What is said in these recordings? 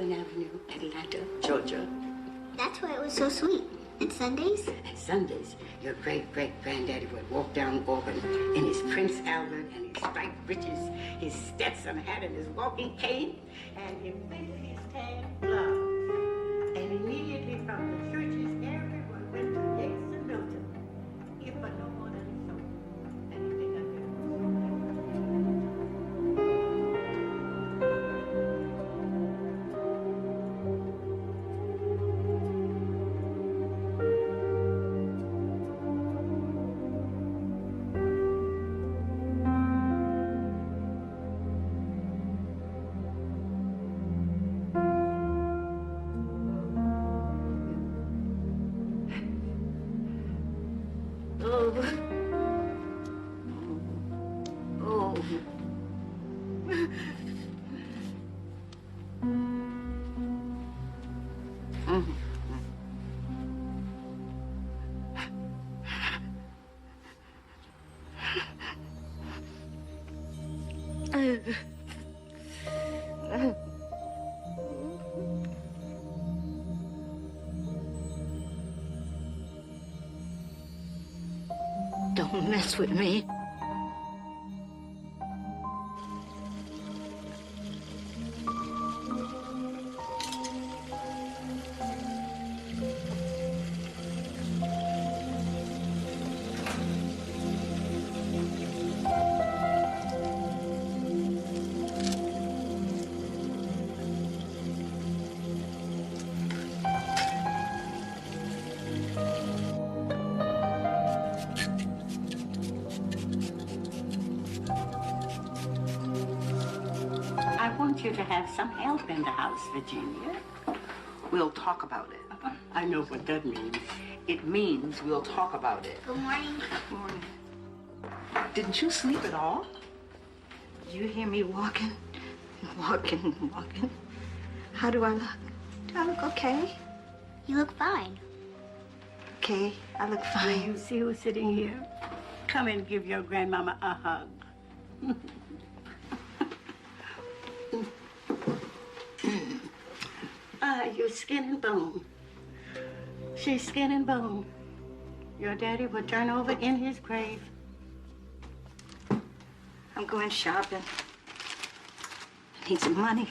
Pine Avenue, Atlanta, Georgia. That's why it was so sweet. And Sundays? And Sundays, your great-great-granddaddy would walk down Auburn in his Prince Albert and his striped breeches, his Stetson hat and his walking cane, and he went in his tan gloves. And immediately from the churches, everyone went to Yates and Milton. If but no more than so. And he picked up Don't mess with me. You to have some help in the house, Virginia. We'll talk about it. I know what that means. It means we'll talk about it. Good morning. Good morning. Didn't you sleep at all? Did you hear me walking? Walking. How do I look? Do I look okay? You look fine. Okay, I look fine. You see who's sitting here? Come and give your grandmama a hug. You're skin and bone. She's skin and bone. Your daddy will turn over in his grave. I'm going shopping. I need some money.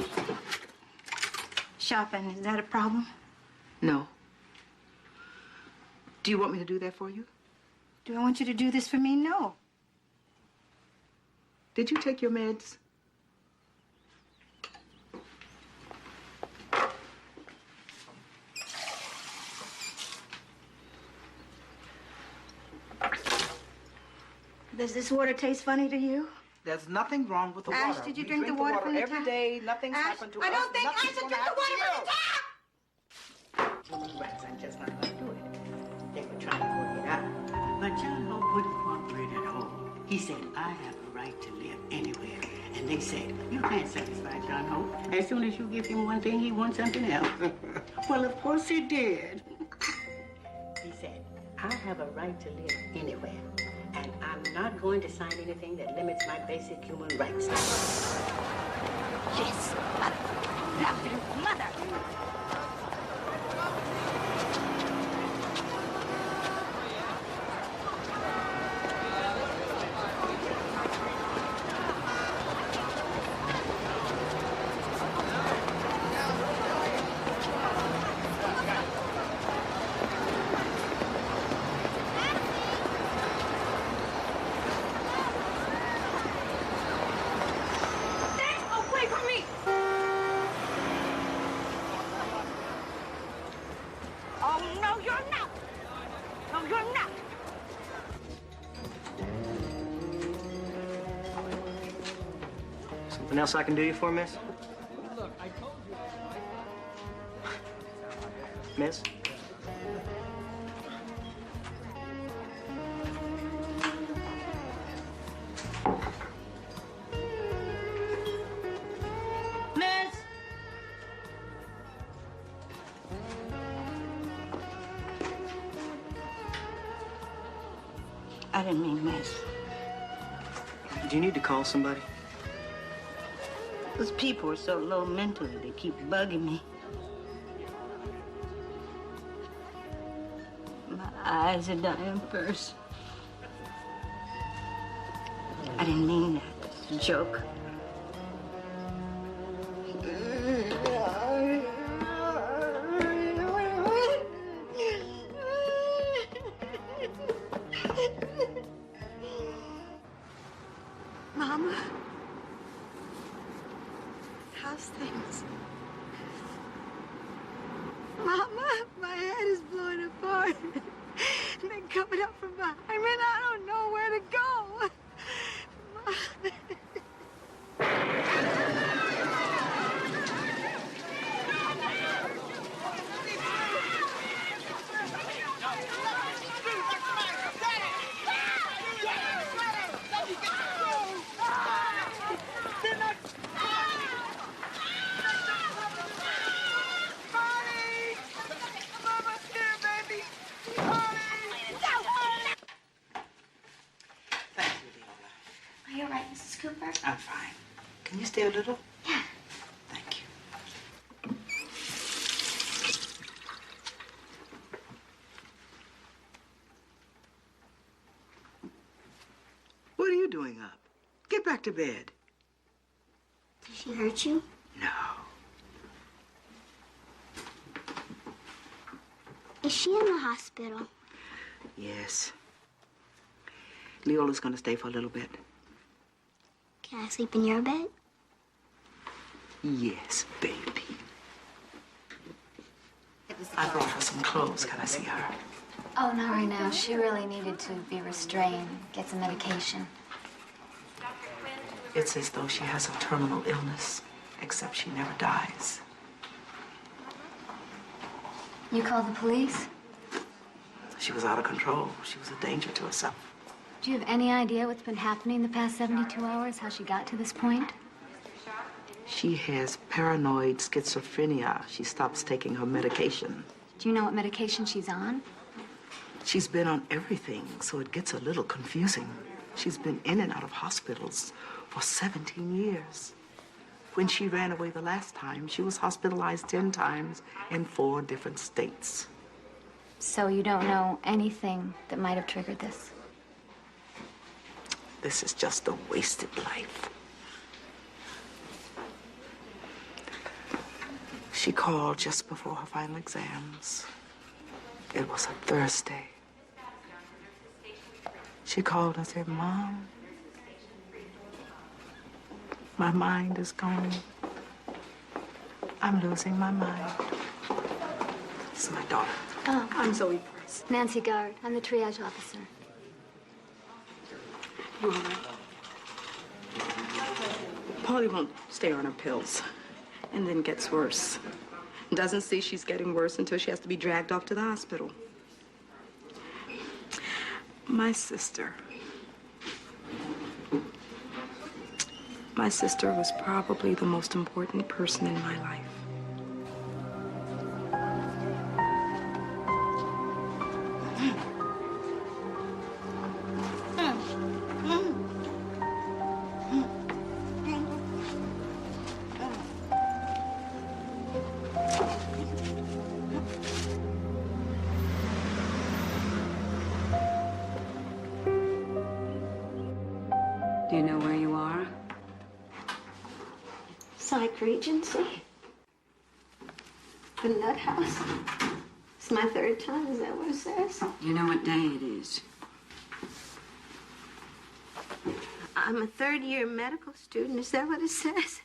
Shopping, is that a problem? No. Do you want me to do that for you? Do I want you to do this for me? No. Did you take your meds? Does this water taste funny to you? There's nothing wrong with the Ash, water. did you We drink the water from the every tap? day. Nothing's Ash, happened to us. I don't think I Nothing's should gonna drink the water happen from the tap! Rats are just not going to do it. They were trying to work it out. But John Hope wouldn't cooperate at all. He said, I have a right to live anywhere. And they said, you can't satisfy John Hope. As soon as you give him one thing, he wants something else. Well, of course he did. He said, I have a right to live anywhere. And I'm not going to sign anything that limits my basic human rights. Yes, mother. Lovely mother. Something else I can do you for, miss? Miss? Miss! I didn't mean miss. Do you need to call somebody? Those people are so low mentally, they keep bugging me. My eyes are dying first. I didn't mean that. It's a joke. Mama, how's things? Mama, my head is blowing apart. And they're coming up from behind me, and I don't know where to go. Are you all right, Mrs. Cooper? I'm fine. Can you stay a little? Yeah. Thank you. What are you doing up? Get back to bed. Did she hurt you? No. Is she in the hospital? Yes. Leola's gonna stay for a little bit. Can I sleep in your bed? Yes, baby. I brought her some clothes. Can I see her? Oh, not right now. She really needed to be restrained, get some medication. It's as though she has a terminal illness, except she never dies. You called the police? She was out of control. She was a danger to herself. Do you have any idea what's been happening the past 72 hours, how she got to this point? She has paranoid schizophrenia. She stops taking her medication. Do you know what medication she's on? She's been on everything, so it gets a little confusing. She's been in and out of hospitals for 17 years. When she ran away the last time, she was hospitalized 10 times in 4 different states. So you don't know anything that might have triggered this? This is just a wasted life. She called just before her final exams. It was a Thursday. She called and said, "Mom, my mind is going. I'm losing my mind." This is my daughter. Oh, I'm Zoe Price. Nancy Guard. I'm the triage officer. You all right? Paulie won't stay on her pills, and then gets worse. Doesn't see she's getting worse until she has to be dragged off to the hospital. My sister was probably the most important person in my life. Do you know where you are? Psych Regency. The nut house. It's my 3rd time, is that what it says? Do you know what day it is? I'm a 3rd-year medical student, is that what it says?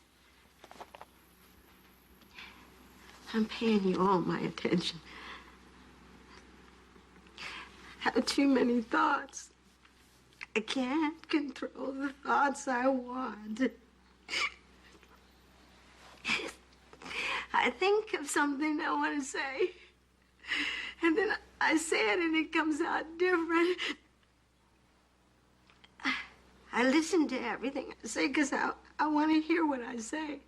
I'm paying you all my attention. I have too many thoughts. I can't control the thoughts I want. I think of something I want to say, and then I say it and it comes out different. I listen to everything I say because I want to hear what I say.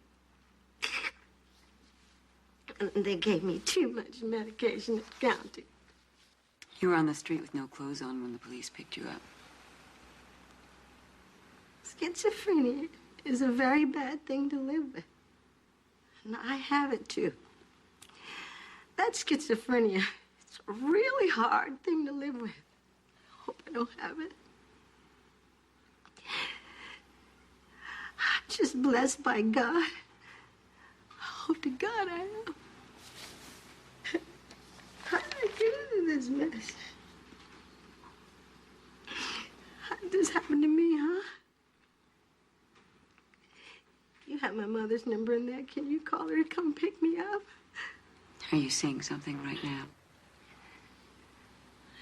And they gave me too much medication at the county. You were on the street with no clothes on when the police picked you up. Schizophrenia. is a very bad thing to live with. And I have it too. That's schizophrenia. It's a really hard thing to live with. I hope I don't have it. I'm just blessed by God. I hope to God I am. How did I get into this mess? How did this happen to me, huh? You have my mother's number in there. Can you call her to come pick me up? Are you seeing something right now?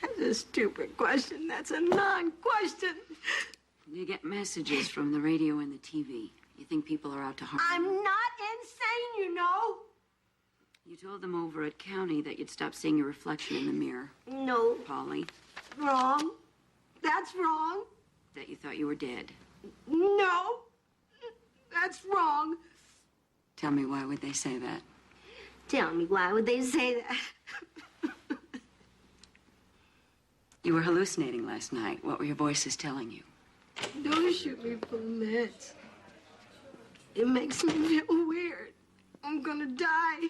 That's a stupid question. That's a non-question. You get messages from the radio and the TV. You think people are out to harm I'm you? not insane, you know. You told them over at County that you'd stop seeing your reflection in the mirror. No, Polly, wrong. That's wrong. that you thought you were dead. No, that's wrong. Tell me, why would they say that? Tell me, why would they say that? You were hallucinating last night. What were your voices telling you? Don't shoot me full of meds. It makes me feel weird. I'm gonna die.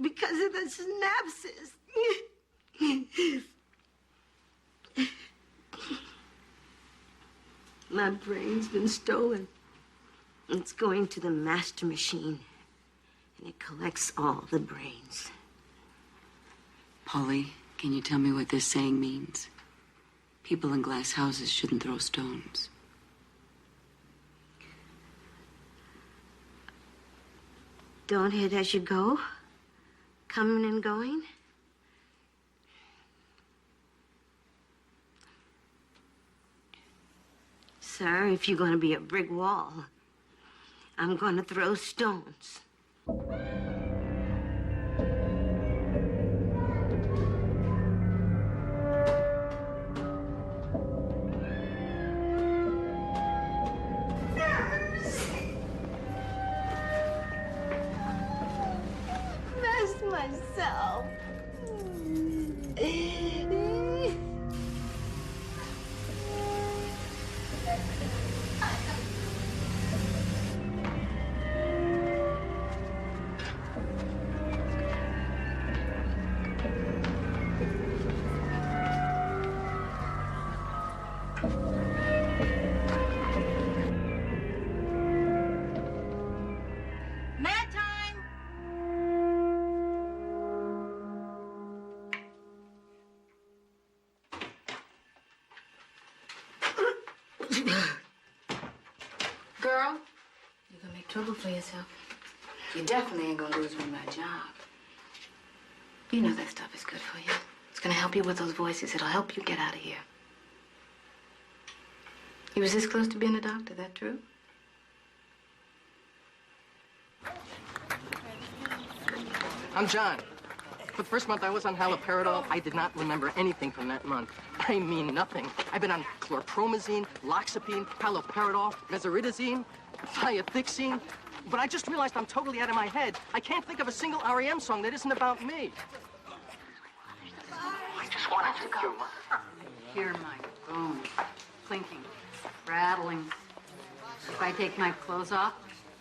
Because of the synapses. My brain's been stolen. It's going to the master machine. And it collects all the brains. Polly, can you tell me what this saying means? People in glass houses shouldn't throw stones. Don't hit as you go. Coming and going. Sir, if you're going to be a brick wall, I'm going to throw stones. Messed myself. Mad time! Girl, you're gonna make trouble for yourself. You definitely ain't gonna lose me my job. You know that stuff is good for you. It's gonna help you with those voices. It'll help you get out of here. You was this close to being a doctor, that true? I'm John. For the first month I was on haloperidol, I did not remember anything from that month. I mean nothing. I've been on chlorpromazine, loxapine, haloperidol, mesaridazine, thiathixine. But I just realized I'm totally out of my head. I can't think of a single REM song that isn't about me. I just wanted to go. Hear my bones clinking, rattling. If I take my clothes off,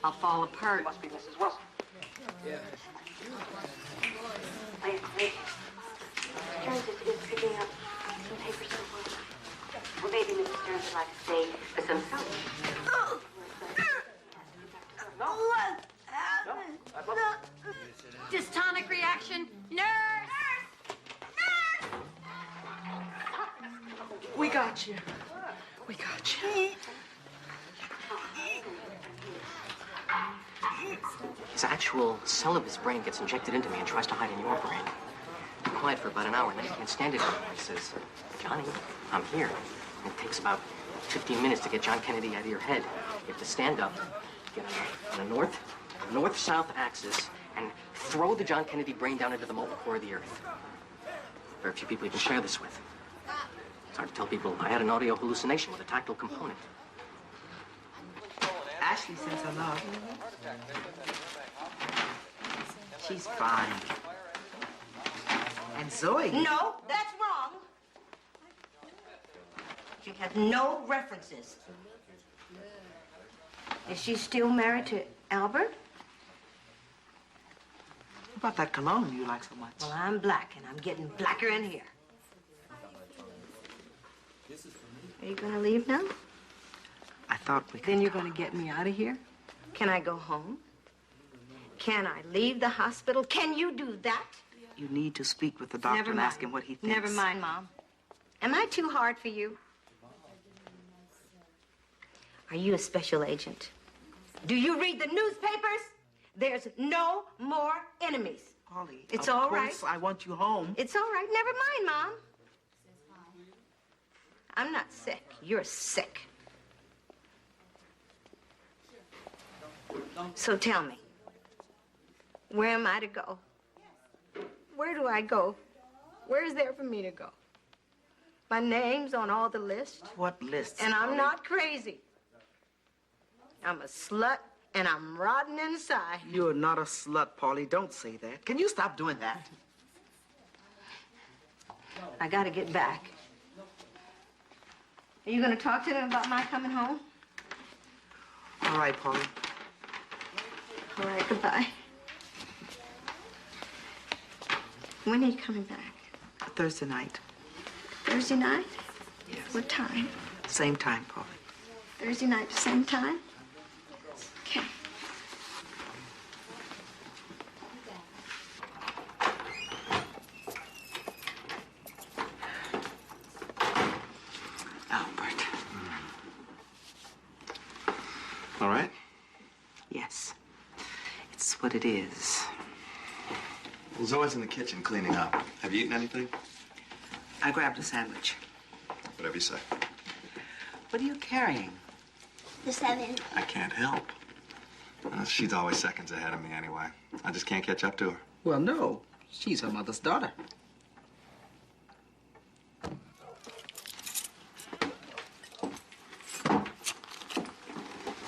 I'll fall apart. Must be Mrs. Wilson. Yeah. Wait. Stearns is picking up some papers and books. Well, maybe Mrs. Stearns would like to stay for some help. What happened? Dystonic reaction. Nurse! We got you. We got you. His actual cell of his brain gets injected into me and tries to hide in your brain. Be quiet for about an hour, and then he can't stand it anymore. He says, Johnny, I'm here. And it takes about 15 minutes to get John Kennedy out of your head. You have to stand up, get on a north-south axis, and throw the John Kennedy brain down into the molten core of the Earth. Very few people you can share this with. It's hard to tell people I had an audio hallucination with a tactile component. Ashley sends her love. She's fine. And Zoe. No, that's wrong. She has no references. Is she still married to Albert? What about that cologne you like so much? Well, I'm black, and I'm getting blacker in here. Are you gonna leave now? I thought we could. Then you're gonna get me out of here? Can I go home? Can I leave the hospital? Can you do that? You need to speak with the doctor Never and mind. ask him what he thinks. Never mind, Mom. Am I too hard for you? Are you a special agent? Do you read the newspapers? There's no more enemies. Polly, It's of all right. course I want you home. It's all right. Never mind, Mom. I'm not sick. You're sick. So tell me, where am I to go? Where do I go? Where is there for me to go? My name's on all the lists. What lists? And I'm Polly? not crazy. I'm a slut, and I'm rotten inside. You're not a slut, Polly. Don't say that. Can you stop doing that? I gotta get back. Are you gonna talk to them about my coming home? All right, Polly. All right, goodbye. When are you coming back? Thursday night. Thursday night? Yes. What time? Same time, Polly. Thursday night, same time? Okay. Albert. All right? Yes. It's what it is. Well, Zoe's in the kitchen cleaning up. Have you eaten anything? I grabbed a sandwich. Whatever you say. What are you carrying? The 7. I can't help. She's always seconds ahead of me anyway. I just can't catch up to her. Well, no. She's her mother's daughter.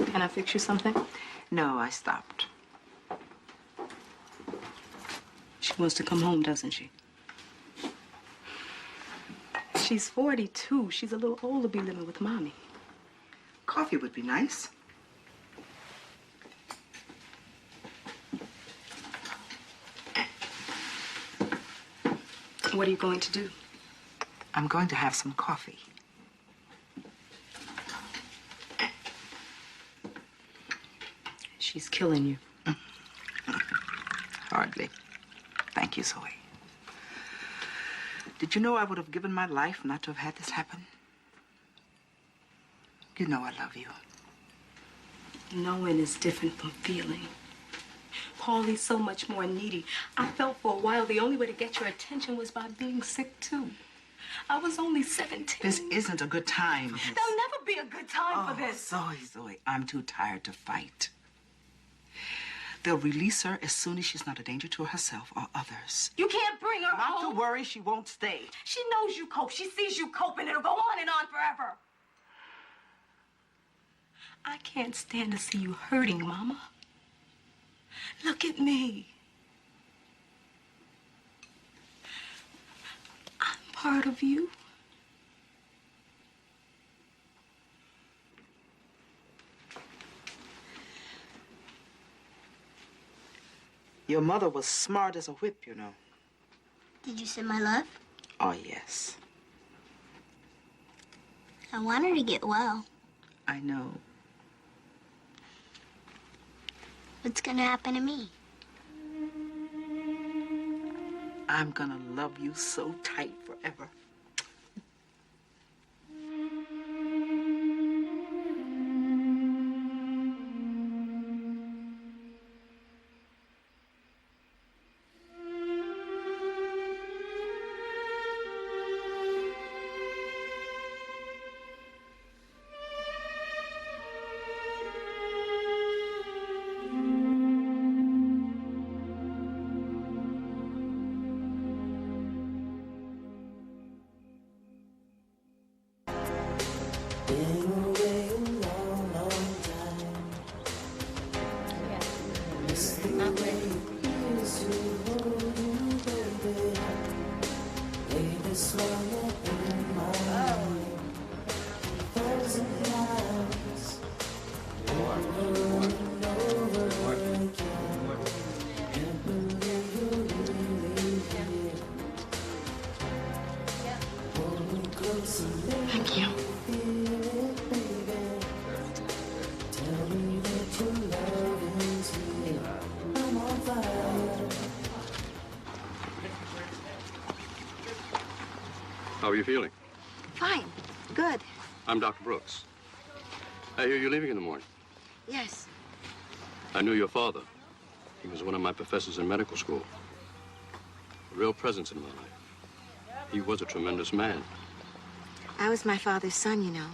Can I fix you something? No, I stopped. She wants to come home, doesn't she? She's 42. She's a little old to be living with Mommy. Coffee would be nice. What are you going to do? I'm going to have some coffee. She's killing you. Hardly. Thank you, Zoe. Did you know I would have given my life not to have had this happen? You know I love you. Knowing is different from feeling. Paulie's so much more needy. I felt for a while the only way to get your attention was by being sick, too. I was only 17. This isn't a good time. There'll never be a good time for this. Zoe, I'm too tired to fight. They'll release her as soon as she's not a danger to herself or others. You can't bring her Not home. to worry, she won't stay. She knows you cope. She sees you cope, and it'll go on and on forever. I can't stand to see you hurting, Mama. Look at me. I'm part of you. Your mother was smart as a whip, you know. Did you send my love? Oh, yes. I want her to get well. I know. What's gonna happen to me? I'm gonna love you so tight forever. you feeling? Fine. Good. I'm Dr. Brooks. I hear you're leaving in the morning. Yes. I knew your father. He was one of my professors in medical school. A real presence in my life. He was a tremendous man. I was my father's son, you know.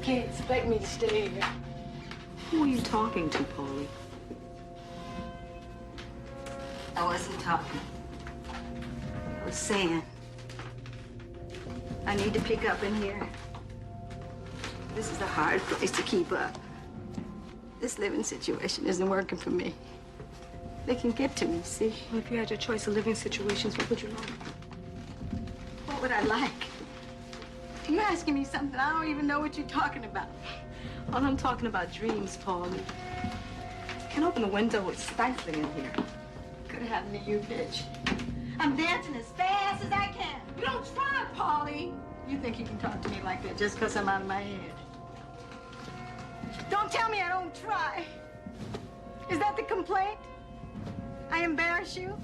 Can't expect me to stay here. Who are you talking to, Pauline? I wasn't talking. I was saying, I need to pick up in here. This is a hard place to keep up. This living situation isn't working for me. They can get to me, see? Well, if you had your choice of living situations, what would you like? What would I like? You're asking me something. I don't even know what you're talking about. Well, I'm talking about dreams, Pauline. Can't open the window. It's stifling in here. Could have happened to you, bitch. I'm dancing as fast as I can. You don't try, Paulie. You think you can talk to me like that just because I'm out of my head. Don't tell me I don't try. Is that the complaint? I embarrass you?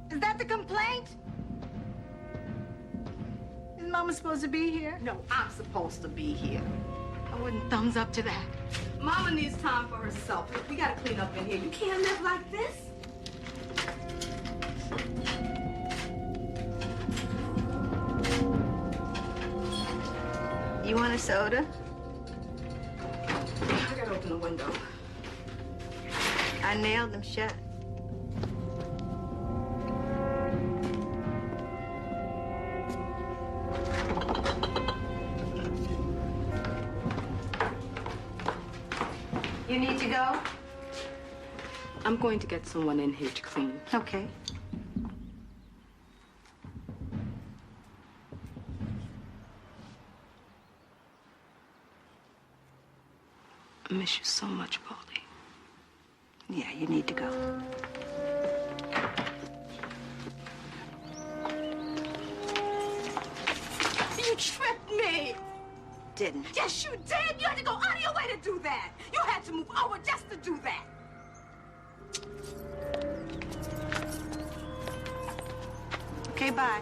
Is that the complaint? Is Mama supposed to be here? No, I'm supposed to be here. I wouldn't thumbs up to that. Mama needs time for herself. We gotta clean up in here. You can't live like this. You want a soda? I gotta open the window. I nailed them shut. You need to go? I'm going to get someone in here to clean. Okay. I miss you so much, Paulie. Yeah, you need to go. You tricked me! Didn't. Yes, you did! You had to go out of your way to do that! You had to move over just to do that! Okay, bye.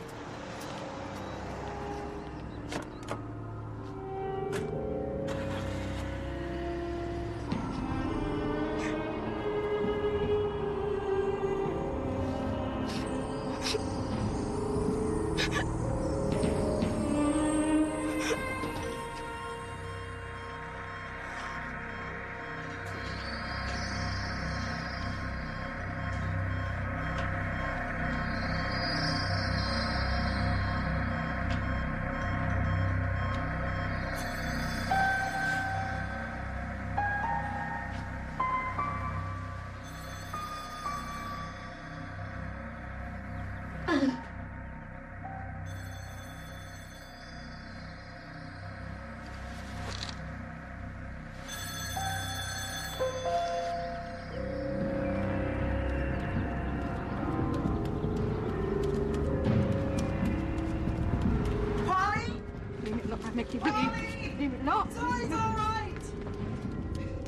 No. It's always all right.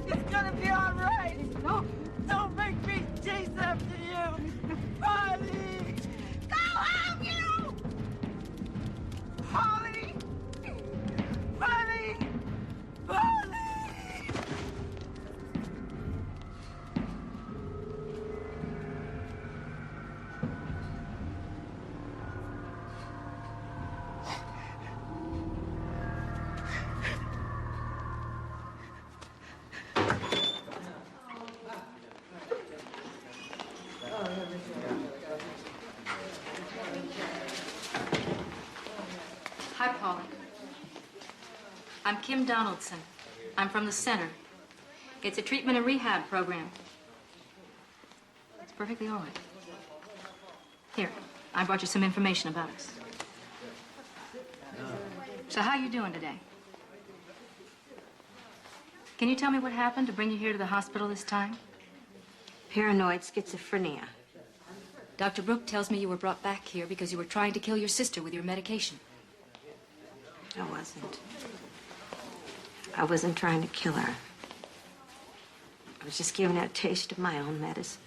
It's gonna be all right. No. Don't make me chase after you. Polly! Go home, you! Polly! Polly! Polly! Hi, Pauline. I'm Kim Donaldson. I'm from the center. It's a treatment and rehab program. It's perfectly all right. Here, I brought you some information about us. So how you doing today? Can you tell me what happened to bring you here to the hospital this time? Paranoid schizophrenia. Dr. Brooke tells me you were brought back here because you were trying to kill your sister with your medication. I wasn't. I wasn't trying to kill her. I was just giving her a taste of my own medicine.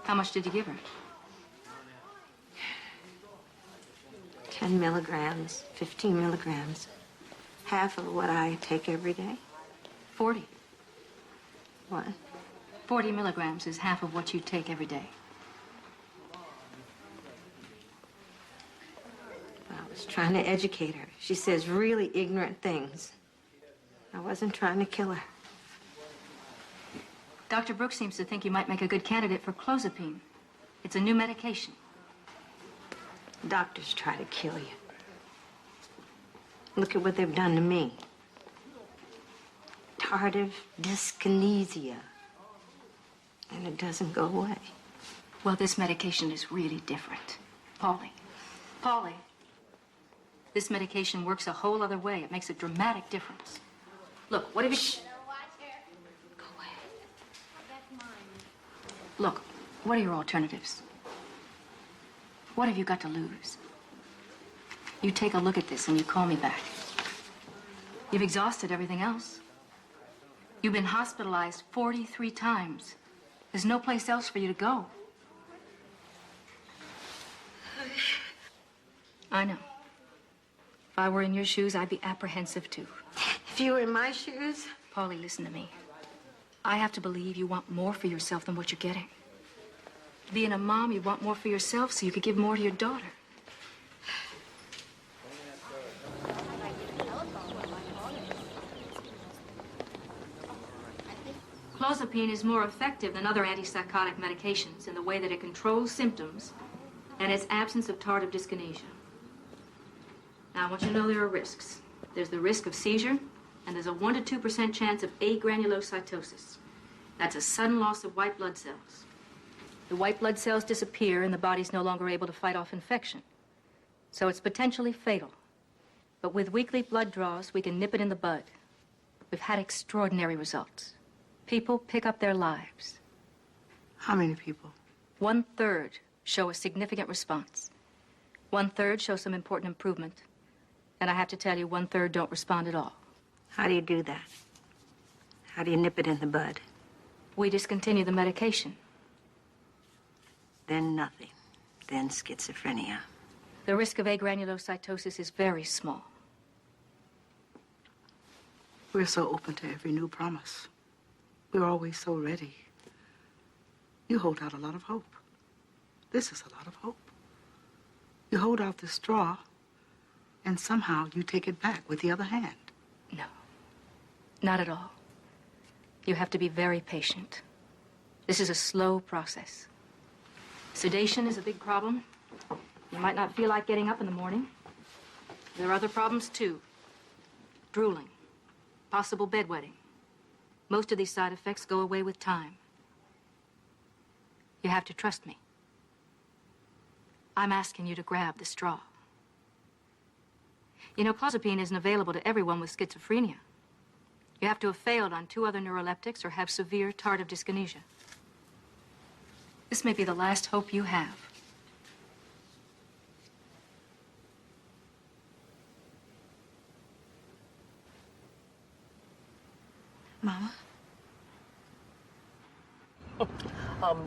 How much did you give her? 10 milligrams, 15 milligrams. Half of what I take every day. 40. What? 40 milligrams is half of what you take every day. I was trying to educate her. She says really ignorant things. I wasn't trying to kill her. Dr. Brooks seems to think you might make a good candidate for clozapine. It's a new medication. Doctors try to kill you. Look at what they've done to me. Tardive dyskinesia. And it doesn't go away. Well, this medication is really different. Paulie, this medication works a whole other way. It makes a dramatic difference. Look, what have you... Go away. Look, what are your alternatives? What have you got to lose? You take a look at this and you call me back. You've exhausted everything else. You've been hospitalized 43 times. There's no place else for you to go. I know. If I were in your shoes, I'd be apprehensive too. If you were in my shoes? Paulie, listen to me. I have to believe you want more for yourself than what you're getting. Being a mom, you want more for yourself so you could give more to your daughter. Clozapine is more effective than other antipsychotic medications in the way that it controls symptoms and its absence of tardive dyskinesia. Now, I want you to know there are risks. There's the risk of seizure, and there's a 1% to 2% chance of agranulocytosis. That's a sudden loss of white blood cells. The white blood cells disappear, and the body's no longer able to fight off infection. So it's potentially fatal. But with weekly blood draws, we can nip it in the bud. We've had extraordinary results. People pick up their lives. How many people? 1/3 show a significant response. 1/3 show some important improvement. And I have to tell you, 1/3 don't respond at all. How do you do that? How do you nip it in the bud? We discontinue the medication. Then nothing. Then schizophrenia. The risk of agranulocytosis is very small. We're so open to every new promise. We're always so ready. You hold out a lot of hope. This is a lot of hope. You hold out the straw, and somehow you take it back with the other hand. No, not at all. You have to be very patient. This is a slow process. Sedation is a big problem. You might not feel like getting up in the morning. There are other problems, too. Drooling, possible bedwetting. Most of these side effects go away with time. You have to trust me. I'm asking you to grab the straw. You know, clozapine isn't available to everyone with schizophrenia. You have to have failed on 2 other neuroleptics or have severe tardive dyskinesia. This may be the last hope you have. Mama?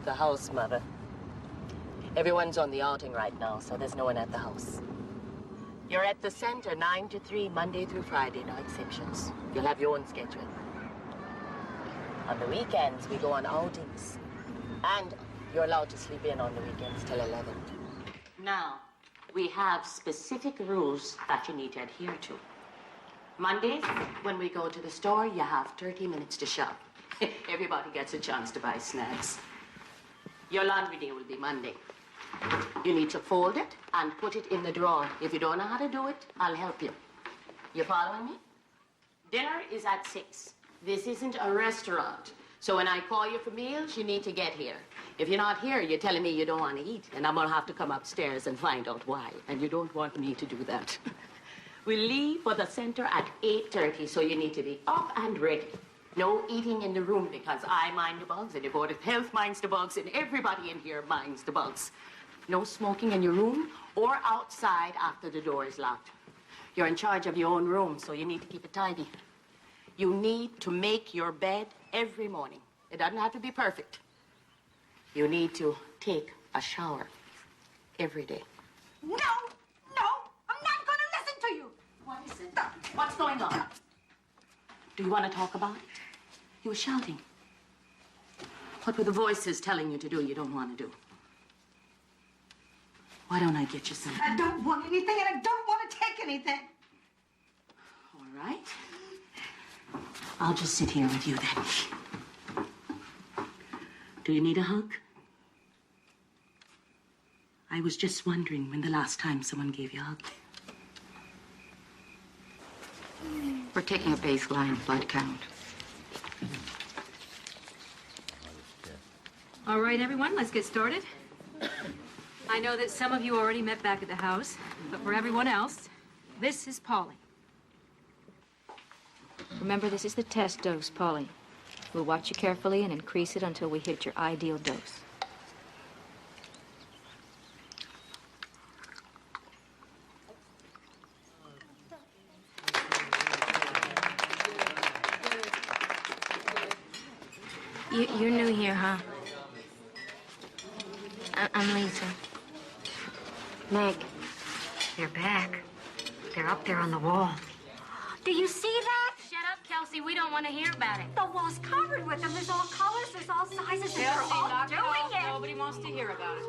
The house, Mother. Everyone's on the outing right now, so there's no one at the house. You're at the center 9 to 3, Monday through Friday, no exceptions. You'll have your own schedule. On the weekends, we go on outings. And you're allowed to sleep in on the weekends till 11. Now, we have specific rules that you need to adhere to. Mondays, when we go to the store, you have 30 minutes to shop. Everybody gets a chance to buy snacks. Your laundry day will be Monday. You need to fold it and put it in the drawer. If you don't know how to do it, I'll help you. You following me? Dinner is at 6. This isn't a restaurant. So when I call you for meals, you need to get here. If you're not here, you're telling me you don't want to eat, and I'm gonna have to come upstairs and find out why. And you don't want me to do that. We leave for the center at 8:30, so you need to be up and ready. No eating in the room because I mind the bugs, and the Board of Health minds the bugs, and everybody in here minds the bugs. No smoking in your room or outside after the door is locked. You're in charge of your own room, so you need to keep it tidy. You need to make your bed every morning. It doesn't have to be perfect. You need to take a shower every day. No, I'm not going to listen to you. What is it? What's going on? Do you want to talk about it? You were shouting. What were the voices telling you to do you don't want to do? Why don't I get you something? I don't want anything, and I don't want to take anything. All right. I'll just sit here with you then. Do you need a hug? I was just wondering when the last time someone gave you a hug. We're taking a baseline blood count. All right, everyone, let's get started. I know that some of you already met back at the house, but for everyone else, this is Pauline. Remember, this is the test dose, Pauline. We'll watch you carefully and increase it until we hit your ideal dose. You're new here, huh? I'm Lisa. Meg, they're back. They're up there on the wall. Do you see that? Shut up, Kelsey. We don't want to hear about it. The wall's covered with them. There's all colors, there's all sizes, and they're all doing it. Nobody wants to hear about it.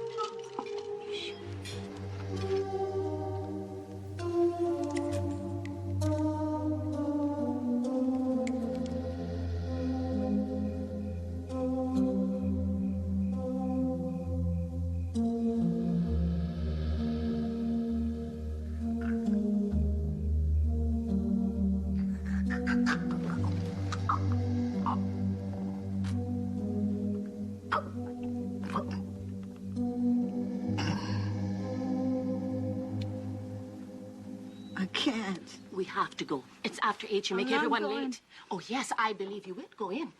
I can't. We have to go. It's after 8. You make everyone late. Oh, yes, I believe you will. Go in.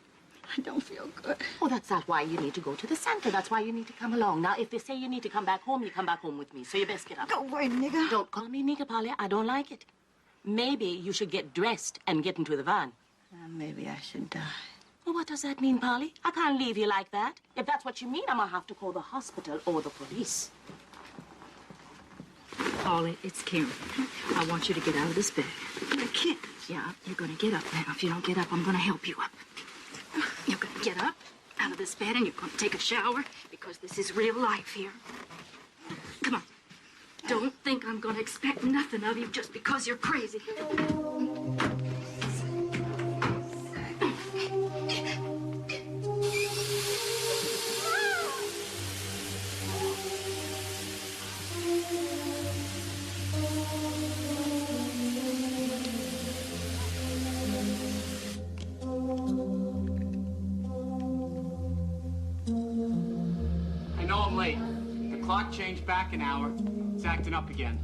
I don't feel good. Oh, that's not why you need to go to the center. That's why you need to come along. Now, if they say you need to come back home, you come back home with me. So you best get up. Go away, nigga. Don't call me nigga, Polly. I don't like it. Maybe you should get dressed and get into the van. Maybe I should die. Well, what does that mean, Polly? I can't leave you like that. If that's what you mean, I'm gonna have to call the hospital or the police. Pauline, it's Karen. I want you to get out of this bed. I can't. Yeah, you're gonna get up now. If you don't get up, I'm gonna help you up. You're gonna get up out of this bed and you're gonna take a shower because this is real life here. Come on. Don't think I'm gonna expect nothing of you just because you're crazy. I know I'm late. The clock changed back an hour. It's acting up again.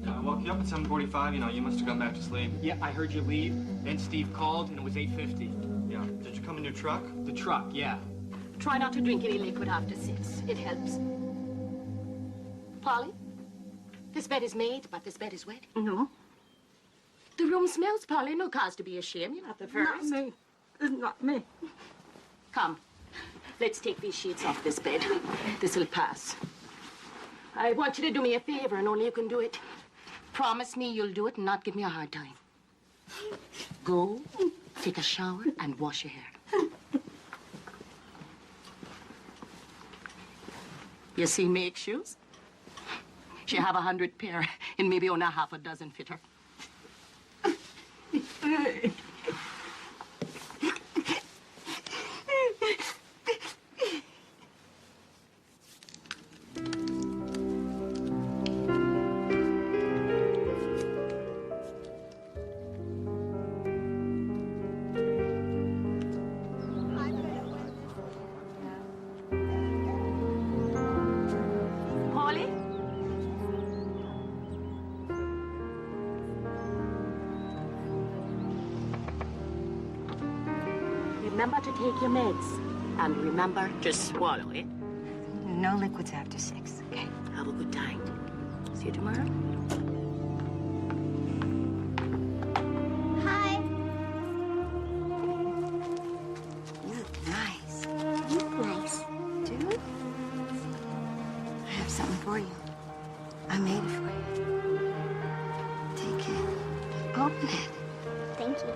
I woke you up at 7:45. You know, you must have gone back to sleep. Yeah, I heard you leave. Then Steve called, and it was 8:50. Yeah. Did you come in your truck? The truck, yeah. Try not to drink any liquid after 6. It helps. Polly, this bed is made, but this bed is wet. No. The room smells, Polly. No cause to be ashamed. You're not the first. Not me. It's not me. Come. Let's take these sheets off this bed. This'll pass. I want you to do me a favor, and only you can do it. Promise me you'll do it and not give me a hard time. Go, take a shower, and wash your hair. You see Meg's shoes? She have 100 pair, and maybe only half a dozen fit her. remember to take your meds. And remember to swallow it. No liquids after 6, okay? Have a good time. See you tomorrow. Hi. You look nice. You look nice. Do? I have something for you. I made it for you. Take it. Open it. Thank you.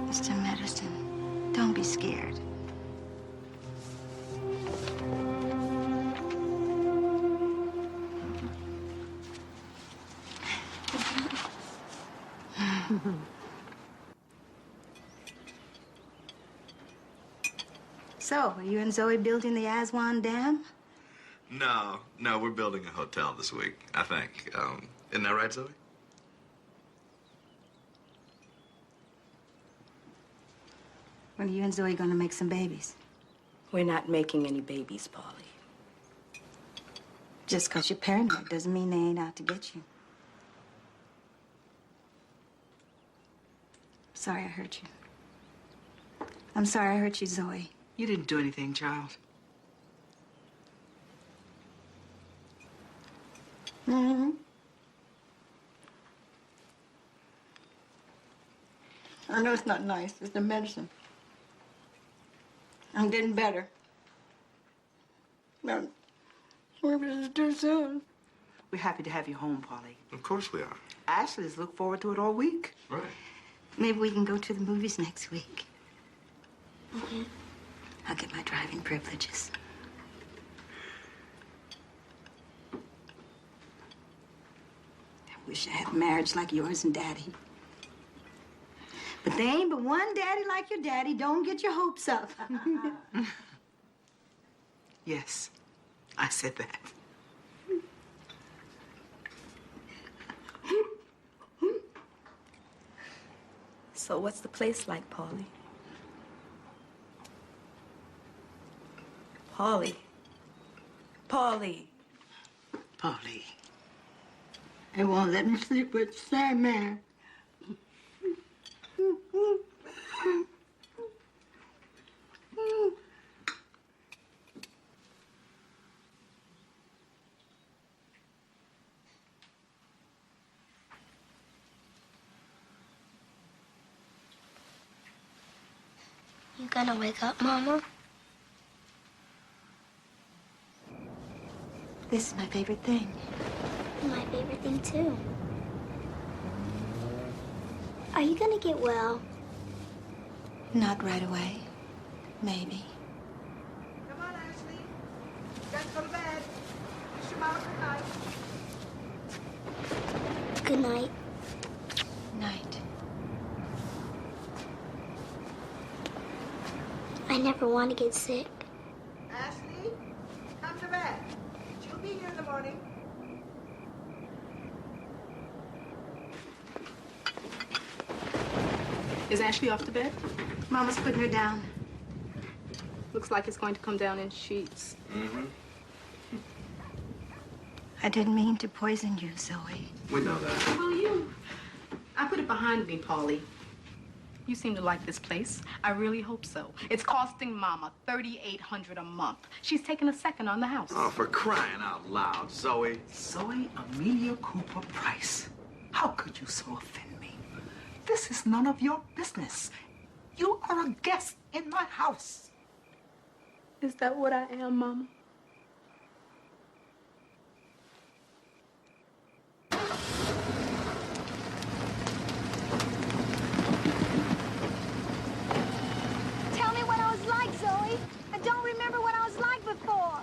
It's some medicine. Don't be scared. So, are you and Zoe building the Aswan Dam? No, we're building a hotel this week, I think. Isn't that right, Zoe? When are you and Zoe gonna make some babies? We're not making any babies, Paulie. Just 'cause you're paranoid doesn't mean they ain't out to get you. Sorry I hurt you. I'm sorry I hurt you, Zoe. You didn't do anything, child. Mm-hmm. I know it's not nice. It's the medicine. I'm getting better. But it's too soon. We're happy to have you home, Polly. Of course we are. Ashley's looked forward to it all week. Right. Maybe we can go to the movies next week. Okay. I'll get my driving privileges. I wish I had a marriage like yours and Daddy. But there ain't but one daddy like your daddy. Don't get your hopes up. Yes, I said that. So what's the place like, Paulie? Paulie. Paulie. Polly. They won't let me sleep with Sandman. You gonna wake up, Mama? This is my favorite thing. My favorite thing, too. Are you gonna get well? Not right away. Maybe. Come on, Ashley. You got to go to bed. Kiss your mama good night. Good night. Night. I never want to get sick. Ashley, come to bed. She'll be here in the morning. Is Ashley off to bed? Mama's putting her down. Looks like it's going to come down in sheets. Mm-hmm. I didn't mean to poison you, Zoe. We know that. Well, I put it behind me, Paulie. You seem to like this place. I really hope so. It's costing Mama $3,800 a month. She's taking a second on the house. Oh, for crying out loud, Zoe. Zoe Amelia Cooper Price. How could you so offend me? This is none of your business. You are a guest in my house. Is that what I am, Mama? Tell me what I was like, Zoe. I don't remember what I was like before.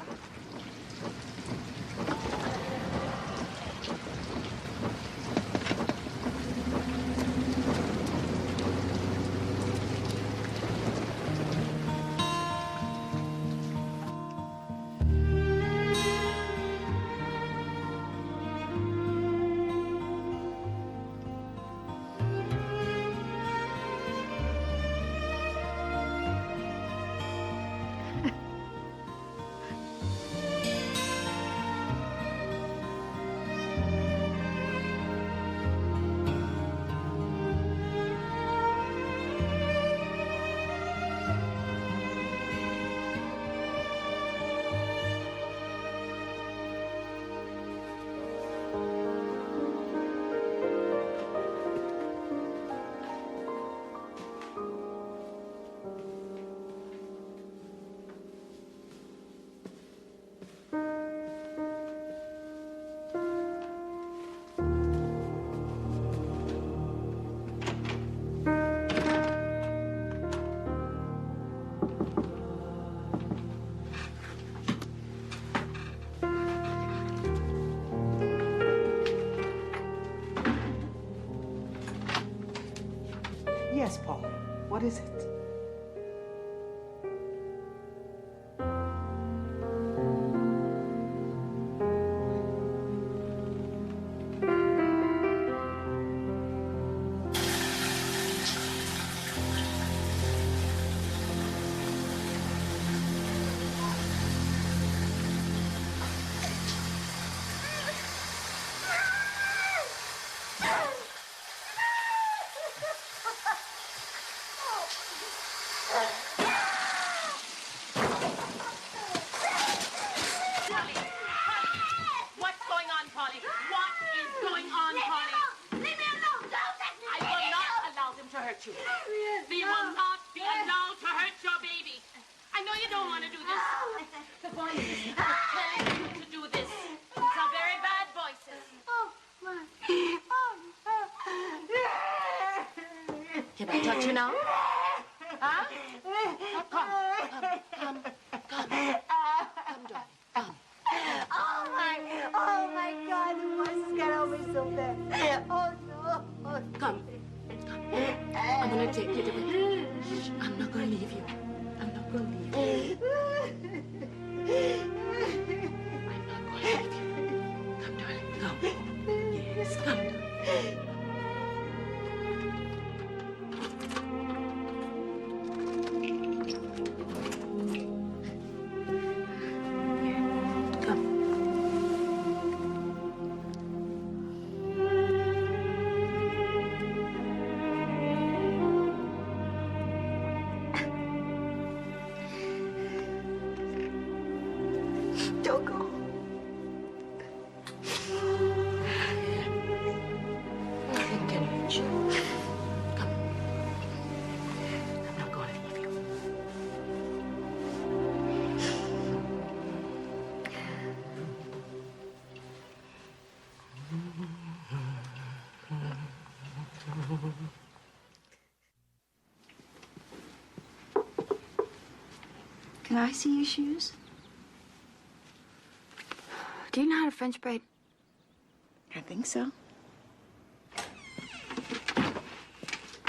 voices telling you to do this. Some very bad voices. Oh, my. Can I touch you now? Huh? Come, darling. Come. Oh my God, the voices got over so bad. Oh no. Come. I'm gonna take you to bed. Shh, I'm not gonna leave you. I'm not gonna leave you. I'm not gonna leave you. Come, darling. Come. Yes, come, darling. Don't go. Nothing can hurt you. Come. I'm not going to leave you. Can I see your shoes? Do you know how to French braid? I think so.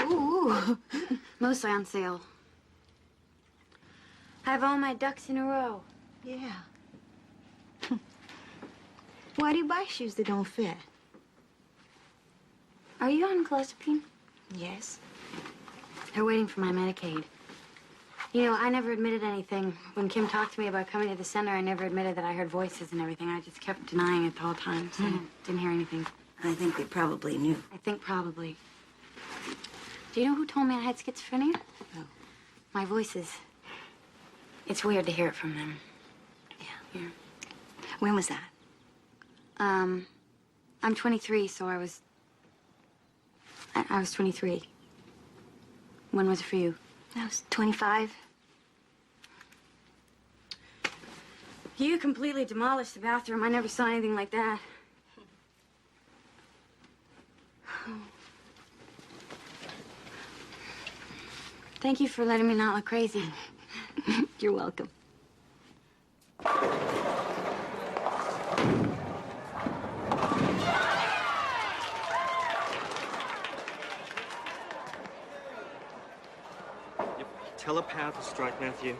Ooh, mostly on sale. I have all my ducks in a row. Yeah. Why do you buy shoes that don't fit? Are you on clozapine? Yes. They're waiting for my Medicaid. You know, I never admitted anything. When Kim talked to me about coming to the center, I never admitted that I heard voices and everything. I just kept denying it the whole time, so I didn't hear anything. I think they probably knew. I think probably. Do you know who told me I had schizophrenia? No. My voices. It's weird to hear it from them. Yeah. When was that? I'm 23, so I was 23. When was it for you? I was 25. You completely demolished the bathroom. I never saw anything like that. Thank you for letting me not look crazy. You're welcome. Telepath will strike, Matthew.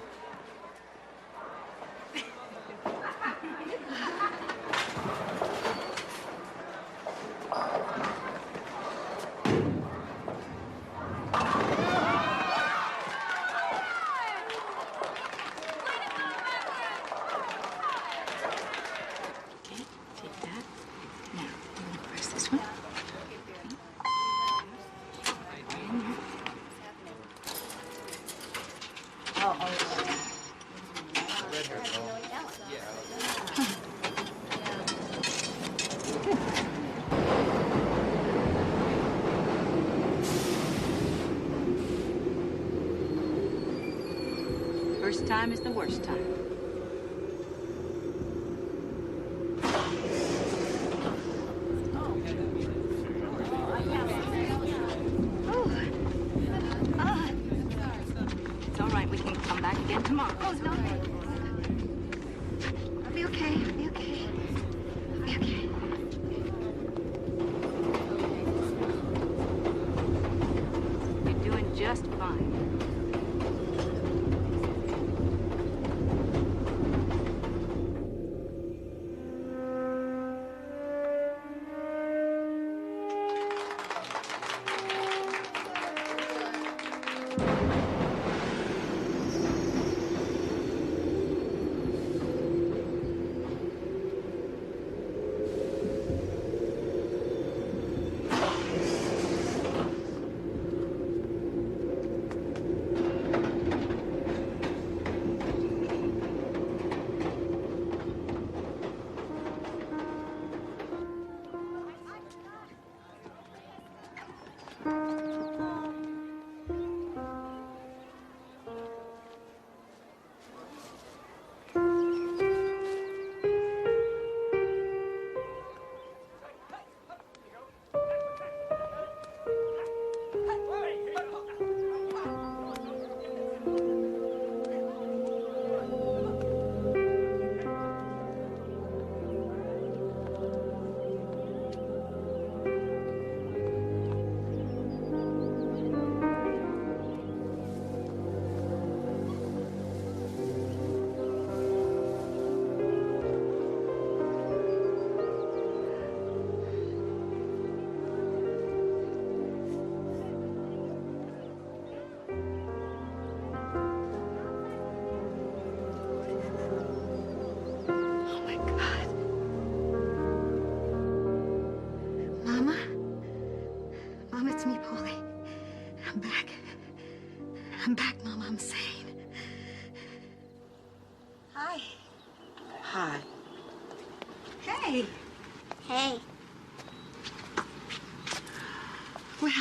Okay, take that. Now, I'm gonna press this one. First time is the worst time. It's all right. We can come back again tomorrow. Oh, no. I'll be okay. I'll be okay. I'll be okay. You're doing just fine. Hi. Hi. Hey. Hey. Well.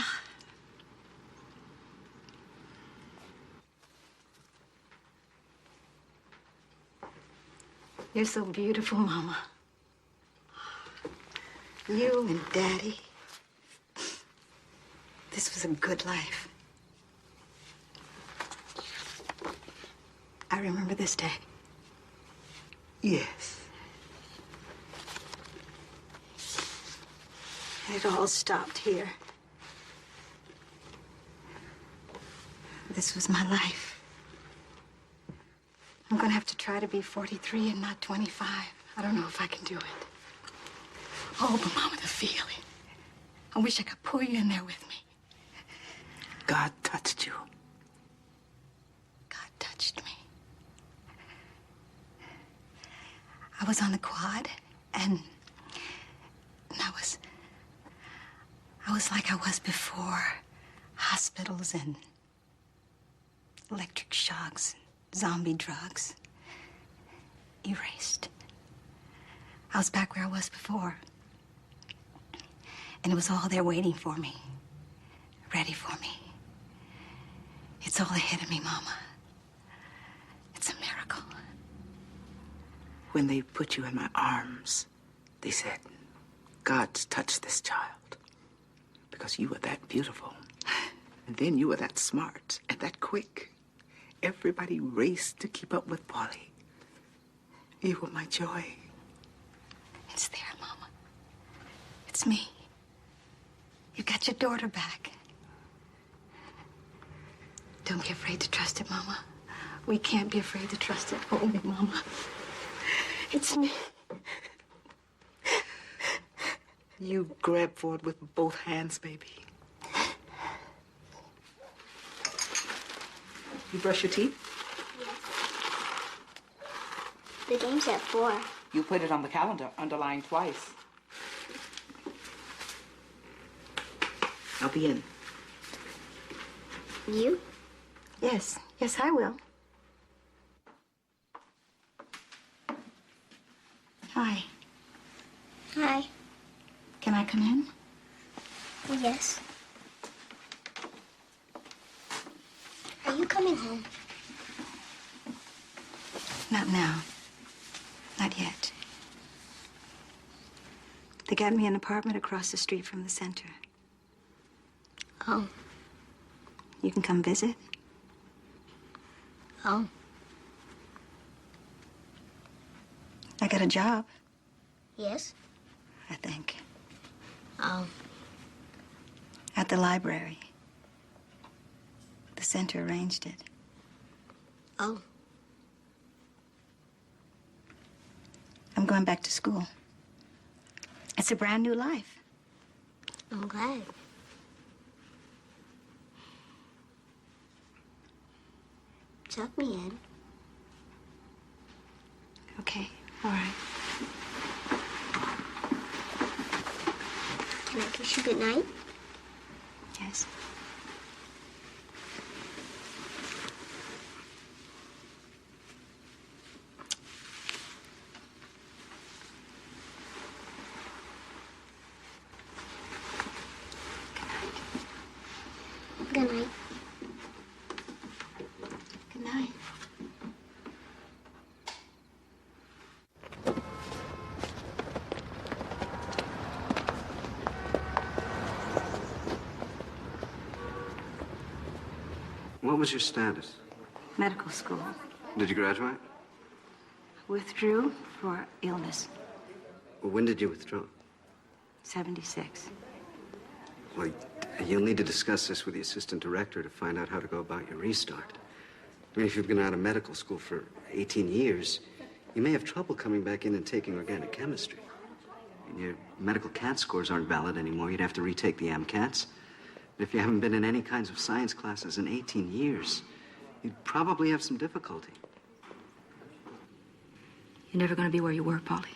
You're so beautiful, Mama. You and Daddy. This was a good life. I remember this day. Yes. And it all stopped here. This was my life. I'm gonna have to try to be 43 and not 25. I don't know if I can do it. Oh, but Mama, the feeling. I wish I could pull you in there with me. God touched you. God touched me. I was on the quad, and I was like I was before. Hospitals and electric shocks, zombie drugs. Erased. I was back where I was before. And it was all there waiting for me. Ready for me. It's all ahead of me, Mama. It's a miracle. When they put you in my arms, they said, God's touched this child. Because you were that beautiful. And then you were that smart and that quick. Everybody raced to keep up with Polly. You were my joy. It's there, Mama. It's me. You got your daughter back. Don't be afraid to trust it, Mama. We can't be afraid to trust it. Hold me, Mama. It's me. You grab for it with both hands, baby. You brush your teeth? The game's at 4. You put it on the calendar, underlined twice. I'll be in. You? Yes. Yes, I will. Hi. Hi. Can I come in? Yes. Are you coming home? Not now. Not yet. They got me an apartment across the street from the center. Oh. You can come visit. Oh. I got a job, Yes? I think. Oh. At the library. The center arranged it. Oh. I'm going back to school. It's a brand new life. I'm glad. Tuck me in. Okay, all right. Can I kiss you goodnight? Yes. Good night. Good night. What was your status? Medical school. Did you graduate? Withdrew for illness. When did you withdraw? 76. Well, you'll need to discuss this with the assistant director to find out how to go about your restart. I mean, if you've been out of medical school for 18 years, you may have trouble coming back in and taking organic chemistry. And your medical CAT scores aren't valid anymore. You'd have to retake the MCATs. And if you haven't been in any kinds of science classes in 18 years, you'd probably have some difficulty. You're never going to be where you were, Polly.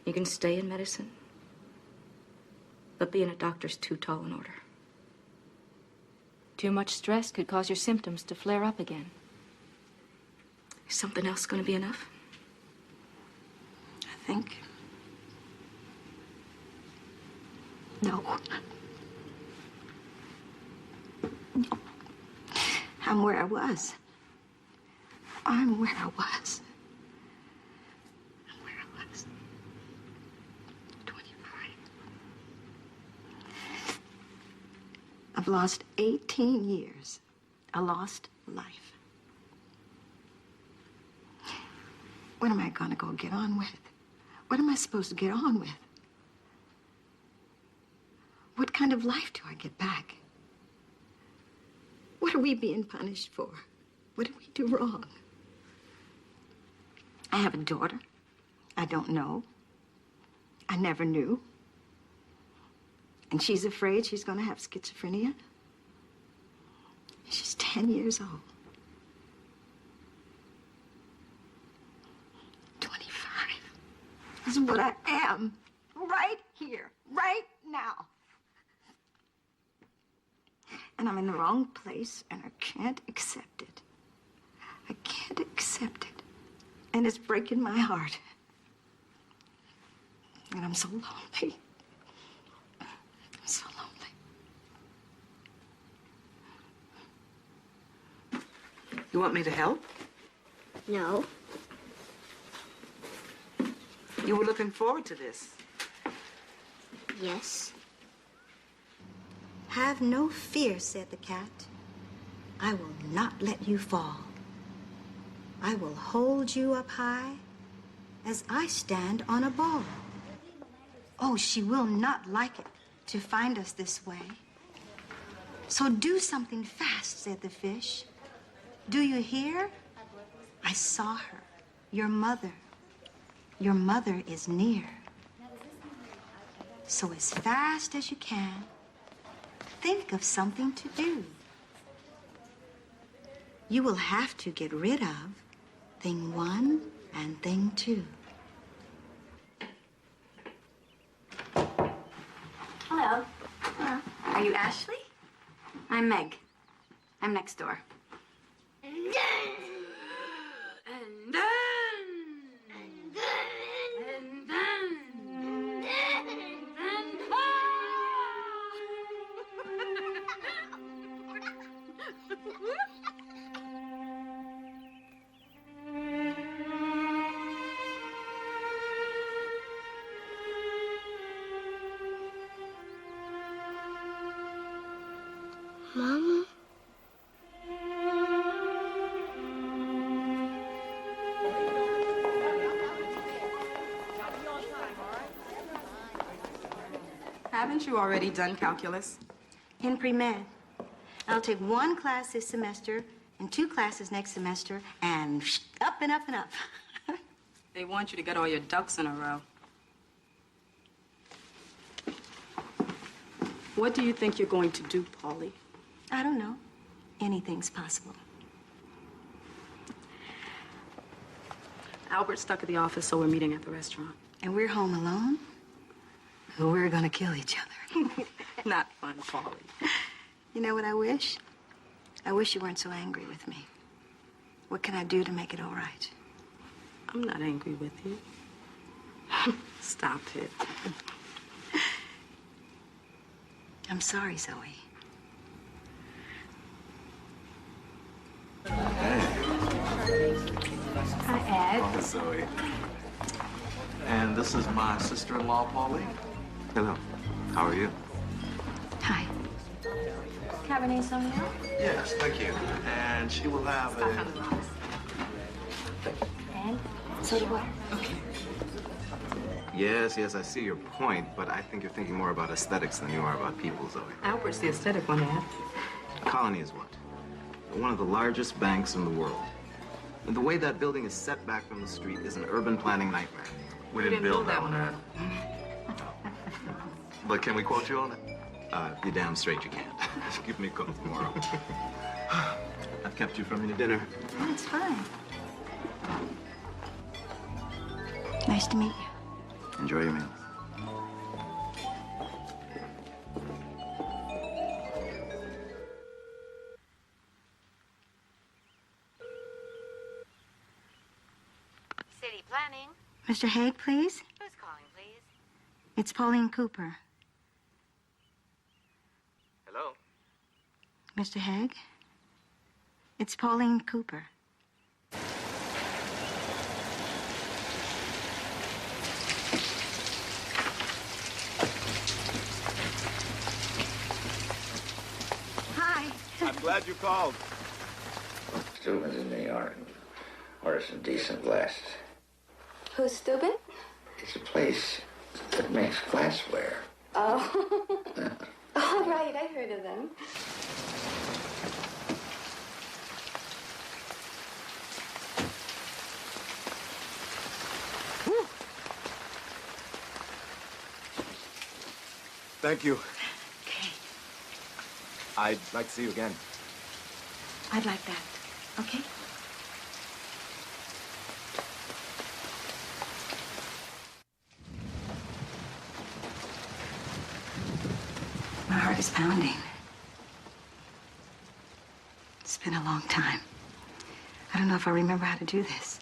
You can stay in medicine, but being a doctor's too tall an order. Too much stress could cause your symptoms to flare up again. Is something else going to be enough? I think. No. No. I'm where I was. I'm where I was. I'm where I was. 25. I've lost 18 years. A lost life. What am I gonna go get on with? What am I supposed to get on with? What kind of life do I get back? What are we being punished for? What did we do wrong? I have a daughter. I don't know. I never knew. And she's afraid she's gonna have schizophrenia. She's 10 years old. 25. This is what I am. Right here. Right now. And I'm in the wrong place, and I can't accept it. I can't accept it. And it's breaking my heart. And I'm so lonely. I'm so lonely. You want me to help? No. You were looking forward to this. Yes. Have no fear, said the cat. I will not let you fall. I will hold you up high as I stand on a ball. Oh, she will not like it to find us this way. So do something fast, said the fish. Do you hear? I saw her, your mother. Your mother is near. So as fast as you can, think of something to do. You will have to get rid of thing 1 and thing 2. Hello. Hello. Are you Ashley? I'm Meg. I'm next door. Mama? Haven't you already done calculus? In pre-med. I'll take 1 class this semester and 2 classes next semester and up and up and up. They want you to get all your ducks in a row. What do you think you're going to do, Paulie? I don't know. Anything's possible. Albert's stuck at the office, so we're meeting at the restaurant. And we're home alone? We're gonna kill each other. Not fun, Paulie. You know what I wish? I wish you weren't so angry with me. What can I do to make it all right? I'm not angry with you. Stop it. I'm sorry, Zoe. Hi, Ed. Oh, Zoe. And this is my sister-in-law, Pauline. Hello. How are you? Hi. Cabernet Sauvignon? Yes, thank you. And she will have a... And soda water. Okay. Yes, I see your point, but I think you're thinking more about aesthetics than you are about people, Zoe. Albert's the aesthetic one, Ed. Colony is what? One of the largest banks in the world. And the way that building is set back from the street is an urban planning nightmare. We didn't build that one, Ed. But can we quote you on it? You're damn straight you can't. Give me a call tomorrow. I've kept you from your dinner. Oh, it's fine. Nice to meet you. Enjoy your meal. City Planning. Mr. Haig, please? Who's calling, please? It's Pauline Cooper. Hello? Mr. Haig? It's Pauline Cooper. Hi. I'm glad you called. Steuben's in New York. Order some decent glasses. Who's Steuben? It's a place that makes glassware. Oh. All right, I heard of them. Thank you. Okay. I'd like to see you again. I'd like that. Okay? My heart is pounding. It's been a long time. I don't know if I remember how to do this.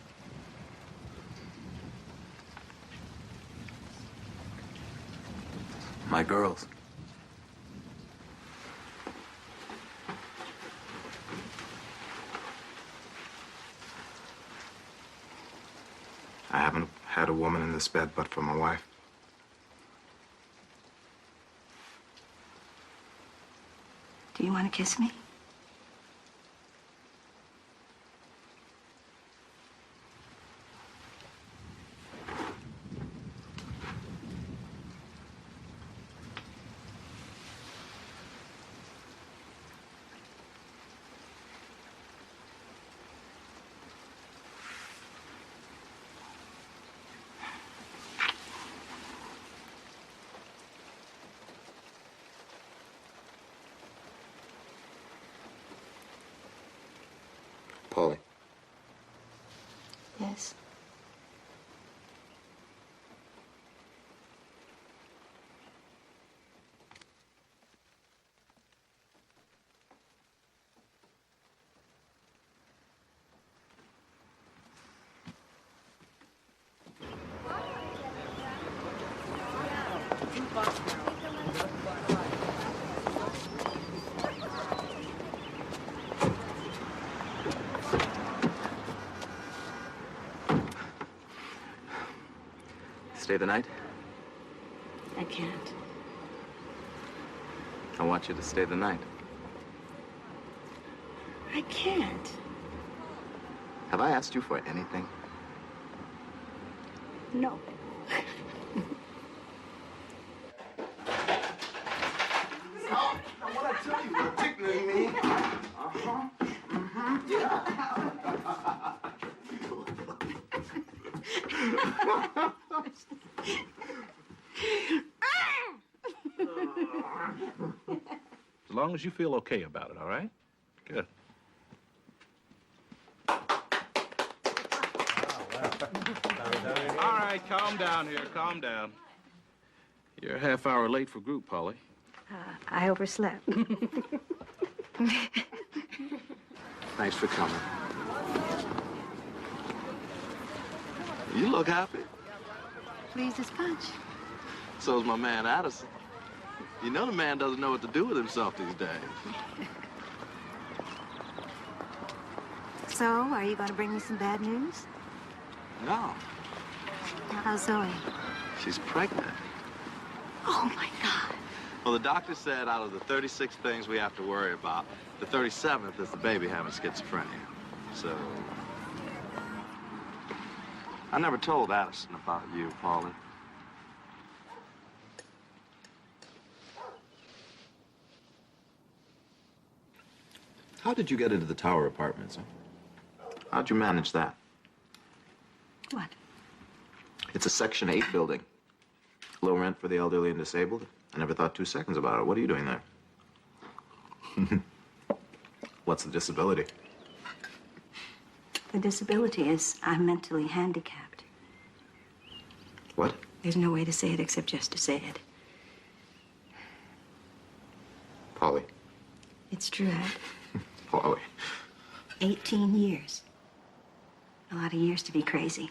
My girls. I haven't had a woman in this bed but for my wife. Do you want to kiss me? Paulie. Yes. Stay the night? I can't. I want you to stay the night. I can't. Have I asked you for anything? No. Oh, what I tell you, you're tickling me. Uh-huh. Mm-hmm. Yeah. As long as you feel okay about it, all right? Good. All right, calm down here, calm down. You're a half hour late for group, Polly. I overslept. Thanks for coming. You look happy. Pleased as punch. So's my man Addison. You know the man doesn't know what to do with himself these days. So, are you going to bring me some bad news? No, How's Zoe? she's pregnant. Oh, my God. Well, the doctor said out of the 36 things we have to worry about, the 37th is the baby having schizophrenia. So, I never told Addison about you, Paulie. How did you get into the tower apartments? Huh? How'd you manage that? What? It's a Section 8 building. Low rent for the elderly and disabled. I never thought 2 seconds about it. What are you doing there? What's the disability? The disability is I'm mentally handicapped. What? There's no way to say it except just to say it. Polly. It's true, Ed. Polly. 18 years. A lot of years to be crazy.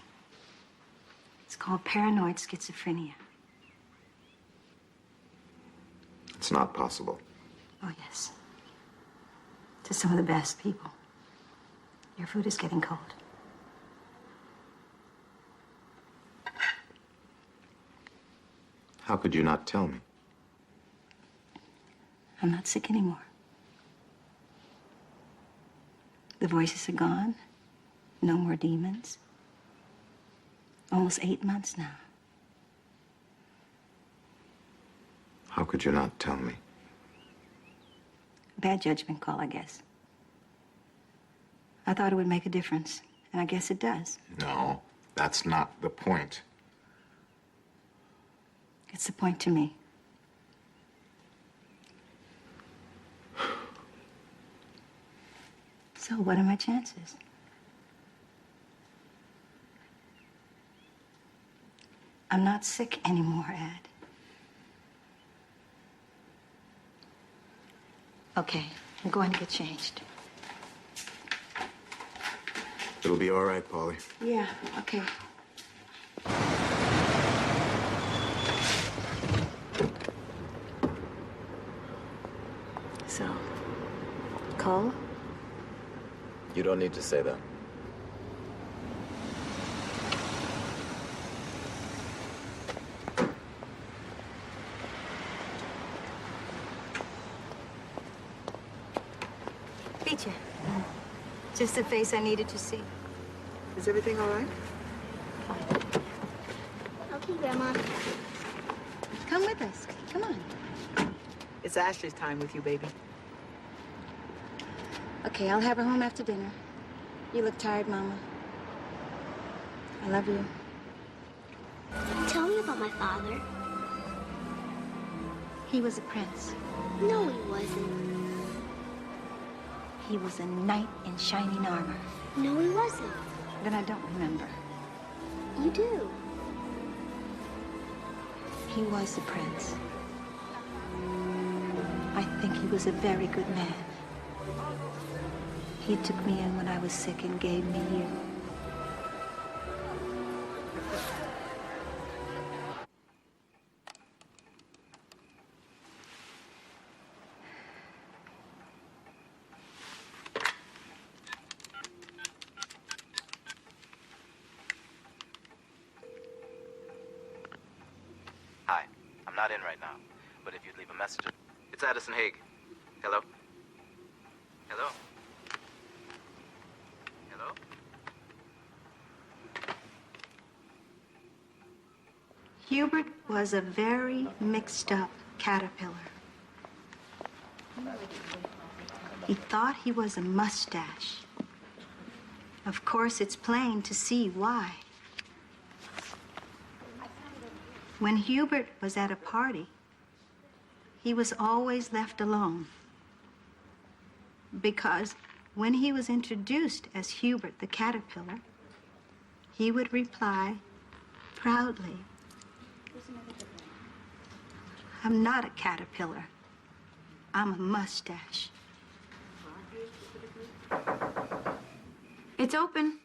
It's called paranoid schizophrenia. It's not possible. Oh, yes. To some of the best people. Your food is getting cold. How could you not tell me? I'm not sick anymore. The voices are gone. No more demons. Almost 8 months now. How could you not tell me? Bad judgment call, I guess. I thought it would make a difference, and I guess it does. No, that's not the point. It's the point to me. So, what are my chances? I'm not sick anymore, Ed. Okay, I'm going to get changed. It'll be all right, Polly. Yeah, okay. So, Cole? You don't need to say that. Peachy. Just the face I needed to see. Is everything all right? Okay, Grandma. Come with us. Come on. It's Ashley's time with you, baby. Okay, I'll have her home after dinner. You look tired, Mama. I love you. Tell me about my father. He was a prince. No, he wasn't. He was a knight in shining armor. No, he wasn't. Then I don't remember. You do. He was a prince. I think he was a very good man. He took me in when I was sick and gave me you. Hi, I'm not in right now, but if you'd leave a message... It's Addison Haig. Hello? Hello? Hello? Hubert was a very mixed-up caterpillar. He thought he was a mustache. Of course, it's plain to see why. When Hubert was at a party, he was always left alone. Because when he was introduced as Hubert the caterpillar, he would reply proudly, "I'm not a caterpillar. I'm a mustache." It's open.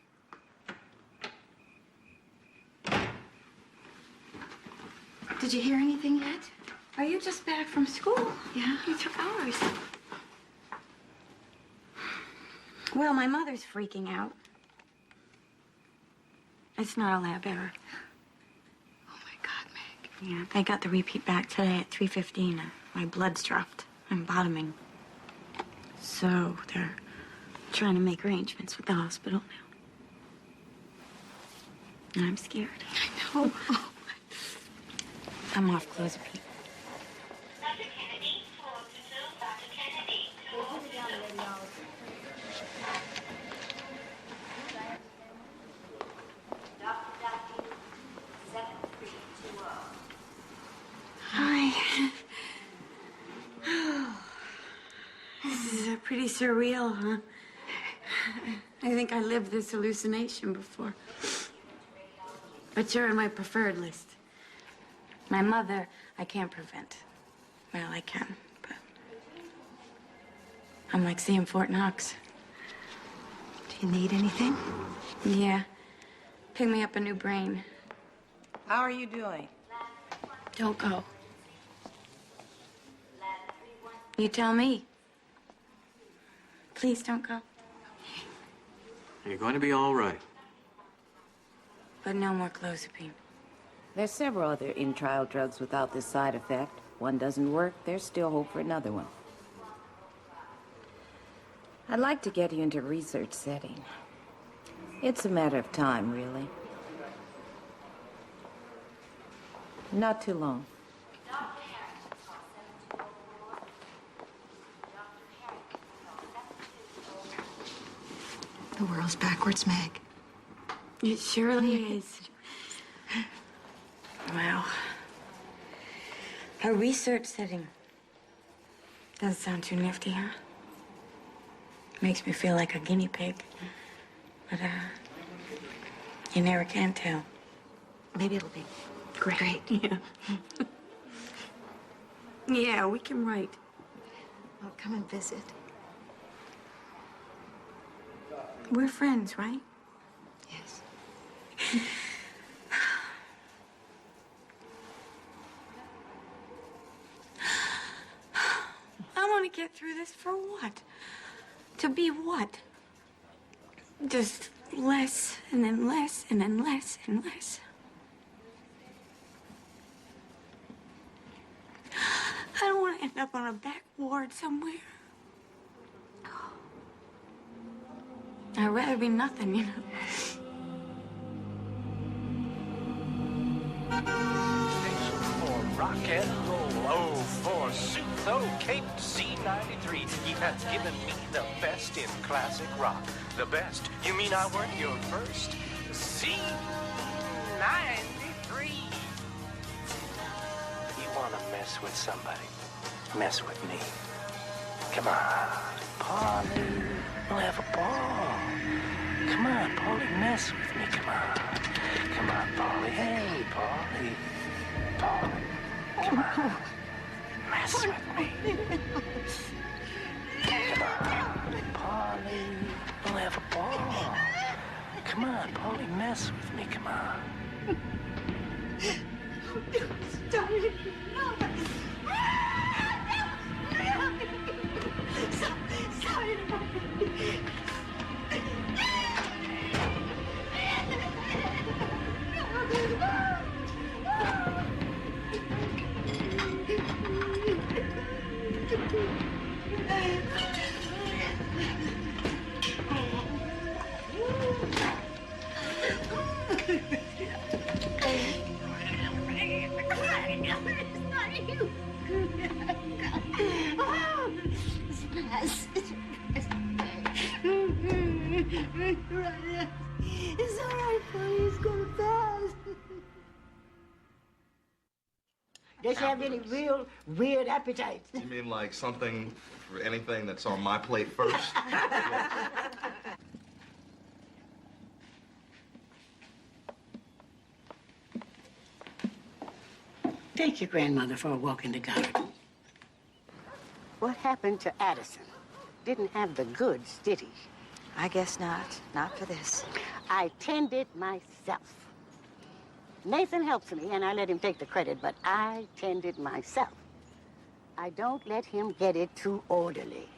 Did you hear anything yet? Are you just back from school? Yeah. You took hours. Well, my mother's freaking out. It's not a lab error. Oh, my God, Meg. Yeah, they got the repeat back today at 3:15, and my blood's dropped. I'm bottoming. So they're trying to make arrangements with the hospital now. And I'm scared. I know. I'm off clozapine. Hi. This is pretty surreal, huh? I think I lived this hallucination before. But you're on my preferred list. My mother, I can't prevent. Well, I can, but I'm like seeing Fort Knox. Do you need anything? Yeah. Pick me up a new brain. How are you doing? Don't go. You tell me. Please don't go. You're going to be all right. But no more clozapine. There's several other in-trial drugs without this side effect. One doesn't work, there's still hope for another one. I'd like to get you into a research setting. It's a matter of time, really. Not too long. The world's backwards, Meg. It surely is. Well, a research setting. Doesn't sound too nifty, huh? Makes me feel like a guinea pig. But, you never can tell. Maybe it'll be great. Yeah. Yeah, we can write. I'll come and visit. We're friends, right? Yes. I want to get through this for what? To be what? Just less and then less and then less and less. I don't want to end up on a back ward somewhere. I'd rather be nothing, you know. For rock and roll, oh, forsooth, oh, Cape C93, he has given me the best in classic rock. The best? You mean I weren't your first? C93. You want to mess with somebody? Mess with me. Come on, Pauline, we'll have a ball. Come on, Paulie, mess with me, come on. Come on, Paulie, hey, Paulie. Paulie, come on, mess with me. Come on, Paulie, we'll have a ball. Come on, Paulie, mess with me, come on. Stop it. Stop it. It's all right, please go fast. Does she have any real weird appetites? You mean like something for anything that's on my plate first? Take your grandmother for a walk in the garden. What happened to Addison? Didn't have the goods, did he? I guess not. Not for this. I tended myself. Nathan helps me, and I let him take the credit, but I tended myself. I don't let him get it too orderly.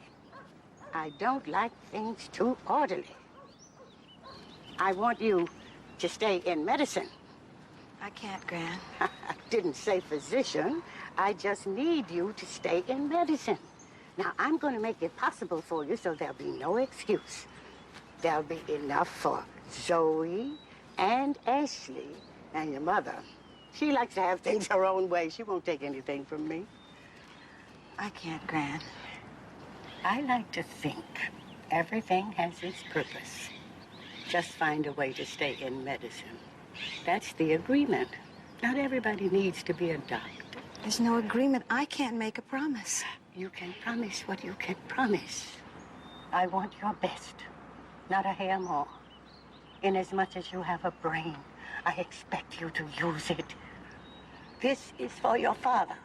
I don't like things too orderly. I want you to stay in medicine. I can't, Gran. I didn't say physician. I just need you to stay in medicine. Now, I'm going to make it possible for you so there'll be no excuse. There'll be enough for Zoe and Ashley and your mother. She likes to have things her own way. She won't take anything from me. I can't, Gran. I like to think everything has its purpose. Just find a way to stay in medicine. That's the agreement. Not everybody needs to be a doctor. There's no agreement. I can't make a promise. You can promise what you can promise. I want your best, not a hair more. Inasmuch as you have a brain, I expect you to use it. This is for your father.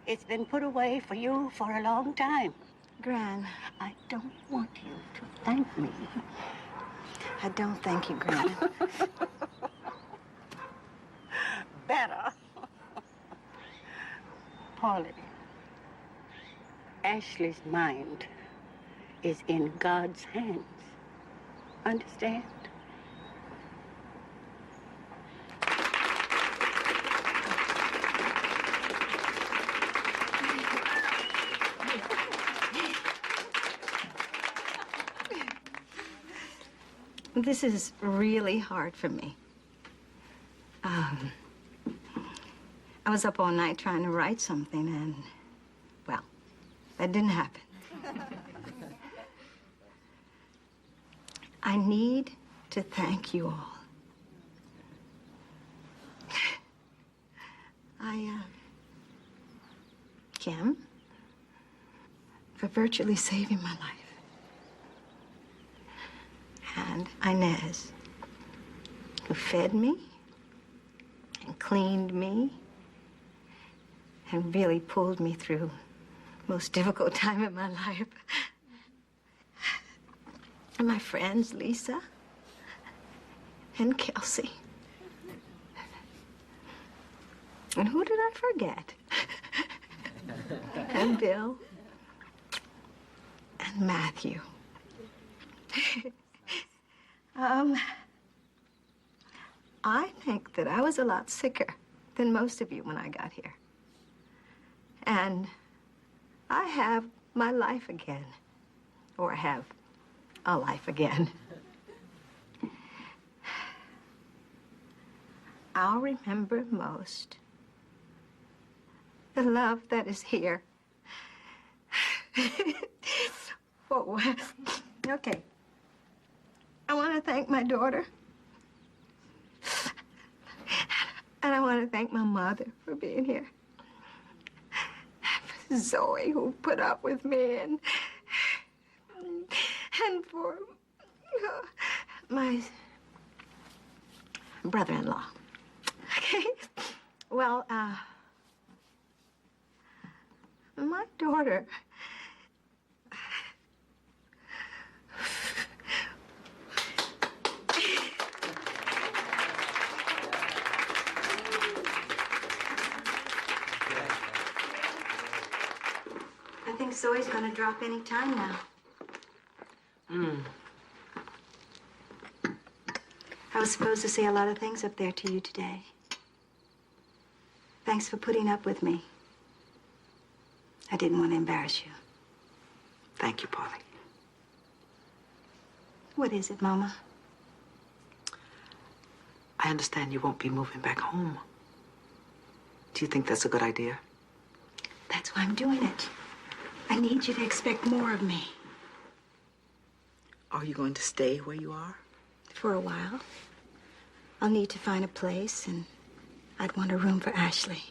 It's been put away for you for a long time. Gran. I don't want you to thank me. I don't thank you, Gran. Pauline, Ashley's mind is in God's hands. Understand? This is really hard for me. I was up all night trying to write something, and, well, that didn't happen. I need to thank you all. Kim, for virtually saving my life. And Inez, who fed me and cleaned me and really pulled me through the most difficult time in my life. And my friends, Lisa and Kelsey. And who did I forget? And Bill and Matthew. I think that I was a lot sicker than most of you when I got here. And I have my life again. Or I have a life again. I'll remember most the love that is here. Okay. I want to thank my daughter. And I want to thank my mother for being here. For Zoe, who put up with me, and for my brother-in-law. Okay? Well, my daughter. I think Zoe's gonna drop any time now. I was supposed to say a lot of things up there to you today. Thanks for putting up with me. I didn't want to embarrass you. Thank you, Pauline. What is it, Mama? I understand you won't be moving back home. Do you think that's a good idea? That's why I'm doing it. I need you to expect more of me. Are you going to stay where you are? For a while. I'll need to find a place, and I'd want a room for Ashley.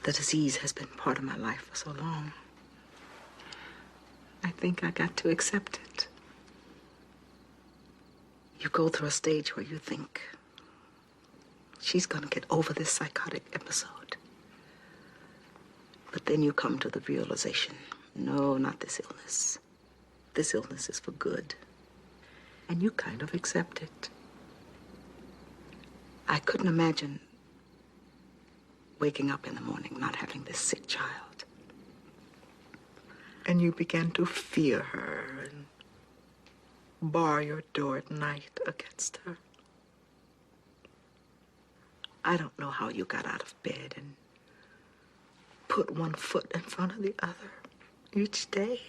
The disease has been part of my life for so long. I think I got to accept it. You go through a stage where you think she's gonna get over this psychotic episode. But then you come to the realization, no, not this illness. This illness is for good. And you kind of accept it. I couldn't imagine waking up in the morning not having this sick child. And you began to fear her and bar your door at night against her. I don't know how you got out of bed and put one foot in front of the other each day.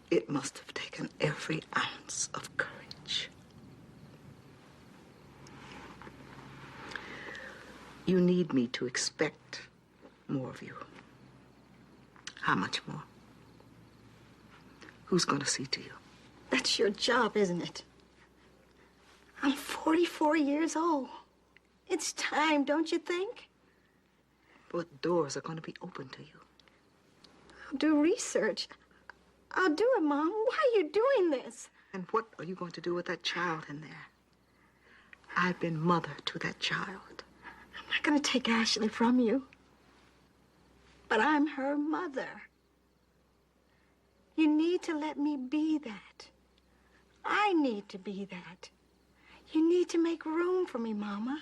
It must have taken every ounce of courage. You need me to expect more of you. How much more? Who's going to see to you? That's your job, isn't it? I'm 44 years old. It's time, don't you think? What doors are going to be open to you? I'll do research. I'll do it, Mom. Why are you doing this? And what are you going to do with that child in there? I've been mother to that child. I'm not going to take Ashley from you. But I'm her mother. You need to let me be that. I need to be that. You need to make room for me, Mama.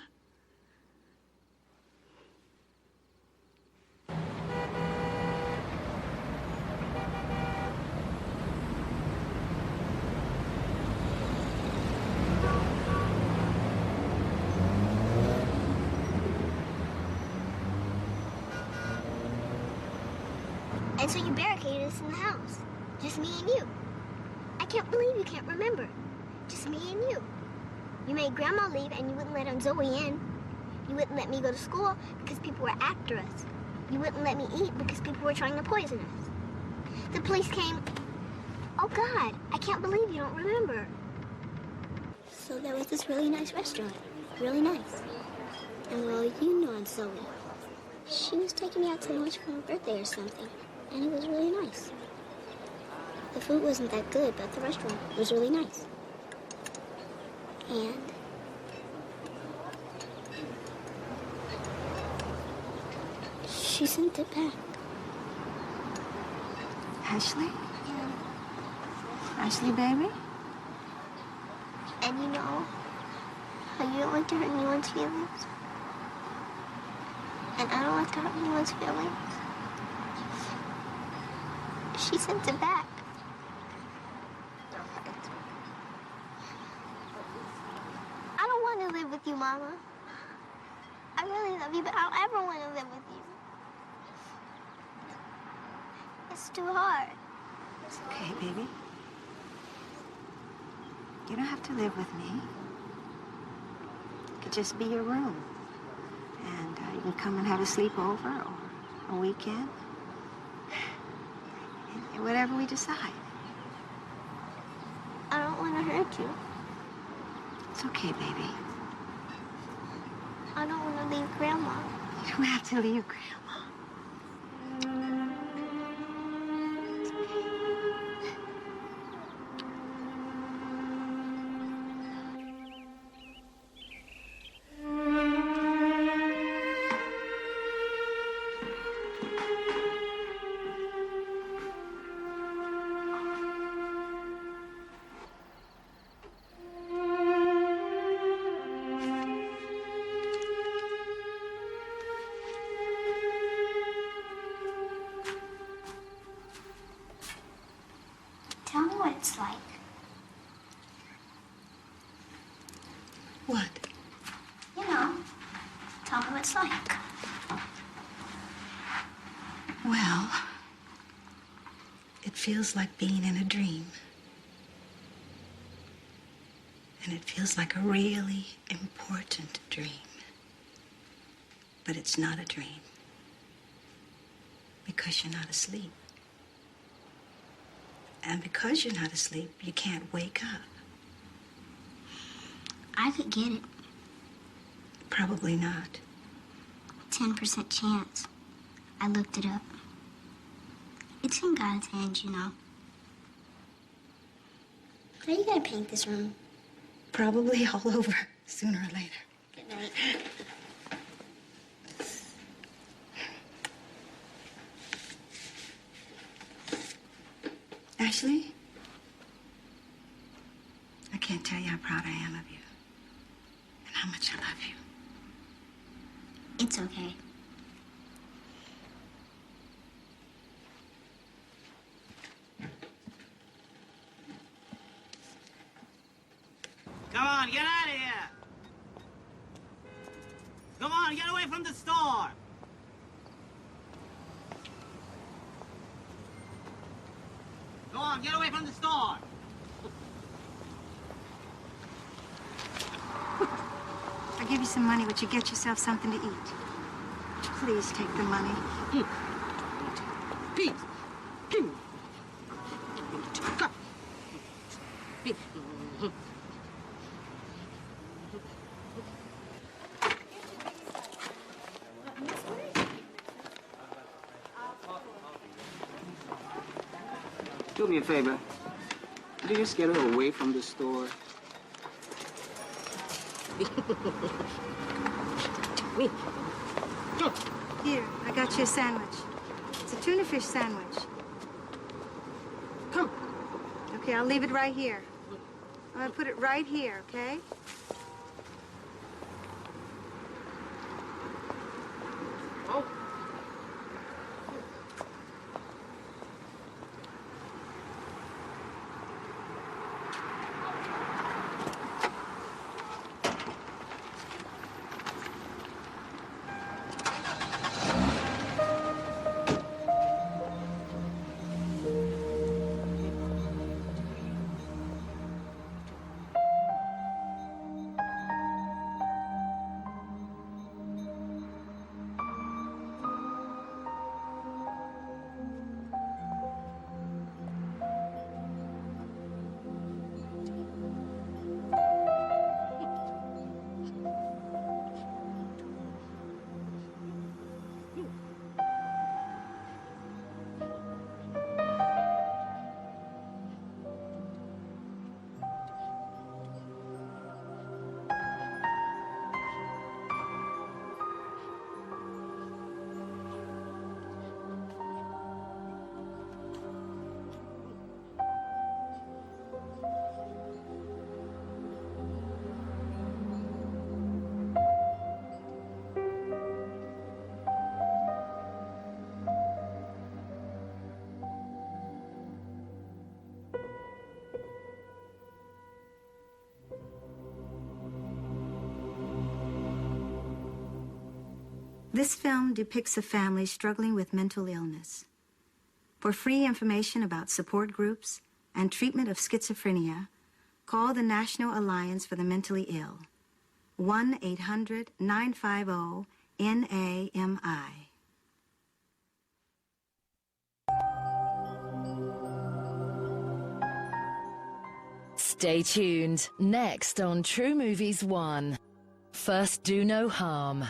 And so you barricaded us in the house. Just me and you. I can't believe you can't remember. Just me and you. You made Grandma leave and you wouldn't let Aunt Zoe in. You wouldn't let me go to school because people were after us. You wouldn't let me eat because people were trying to poison us. The police came. Oh, God, I can't believe you don't remember. So there was this really nice restaurant. Really nice. And well, you know Aunt Zoe. She was taking me out to lunch for my birthday or something. And it was really nice. The food wasn't that good, but the restaurant was really nice. And she sent it back. Ashley? Yeah. Ashley, baby? And you know how you don't like to hurt anyone's feelings? And I don't like to hurt anyone's feelings. She sent it back. I don't want to live with you, Mama. I really love you, but I don't ever want to live with you. It's too hard. It's okay, baby. You don't have to live with me. It could just be your room. And you can come and have a sleepover or a weekend. And whatever we decide. I don't want to hurt you. It's okay, baby. I don't want to leave Grandma. You don't have to leave Grandma. Tell me what it's like. What? You know, tell me what it's like. Well, it feels like being in a dream. And it feels like a really important dream. But it's not a dream. Because you're not asleep. And because you're not asleep, you can't wake up. I could get it. Probably not. 10% chance. I looked it up. It's in God's hands, you know. How are you gonna paint this room? Probably all over, sooner or later. Good night. Ashley, I can't tell you how proud I am of you and how much I love you. It's okay. Come on, get out of here! Come on, get away from the store! Go on, get away from the store! I'll give you some money. Would you get yourself something to eat? Would you please take the money? Pete! Give me. Come. Pete. Do me a favor. Could you just get her away from the store? Here, I got you a sandwich. It's a tuna fish sandwich. Come. Okay, I'll leave it right here. I'm gonna put it right here, okay? This film depicts a family struggling with mental illness. For free information about support groups and treatment of schizophrenia, call the National Alliance for the Mentally Ill, 1-800-950-NAMI. Stay tuned. Next on True Movies 1. First Do No Harm.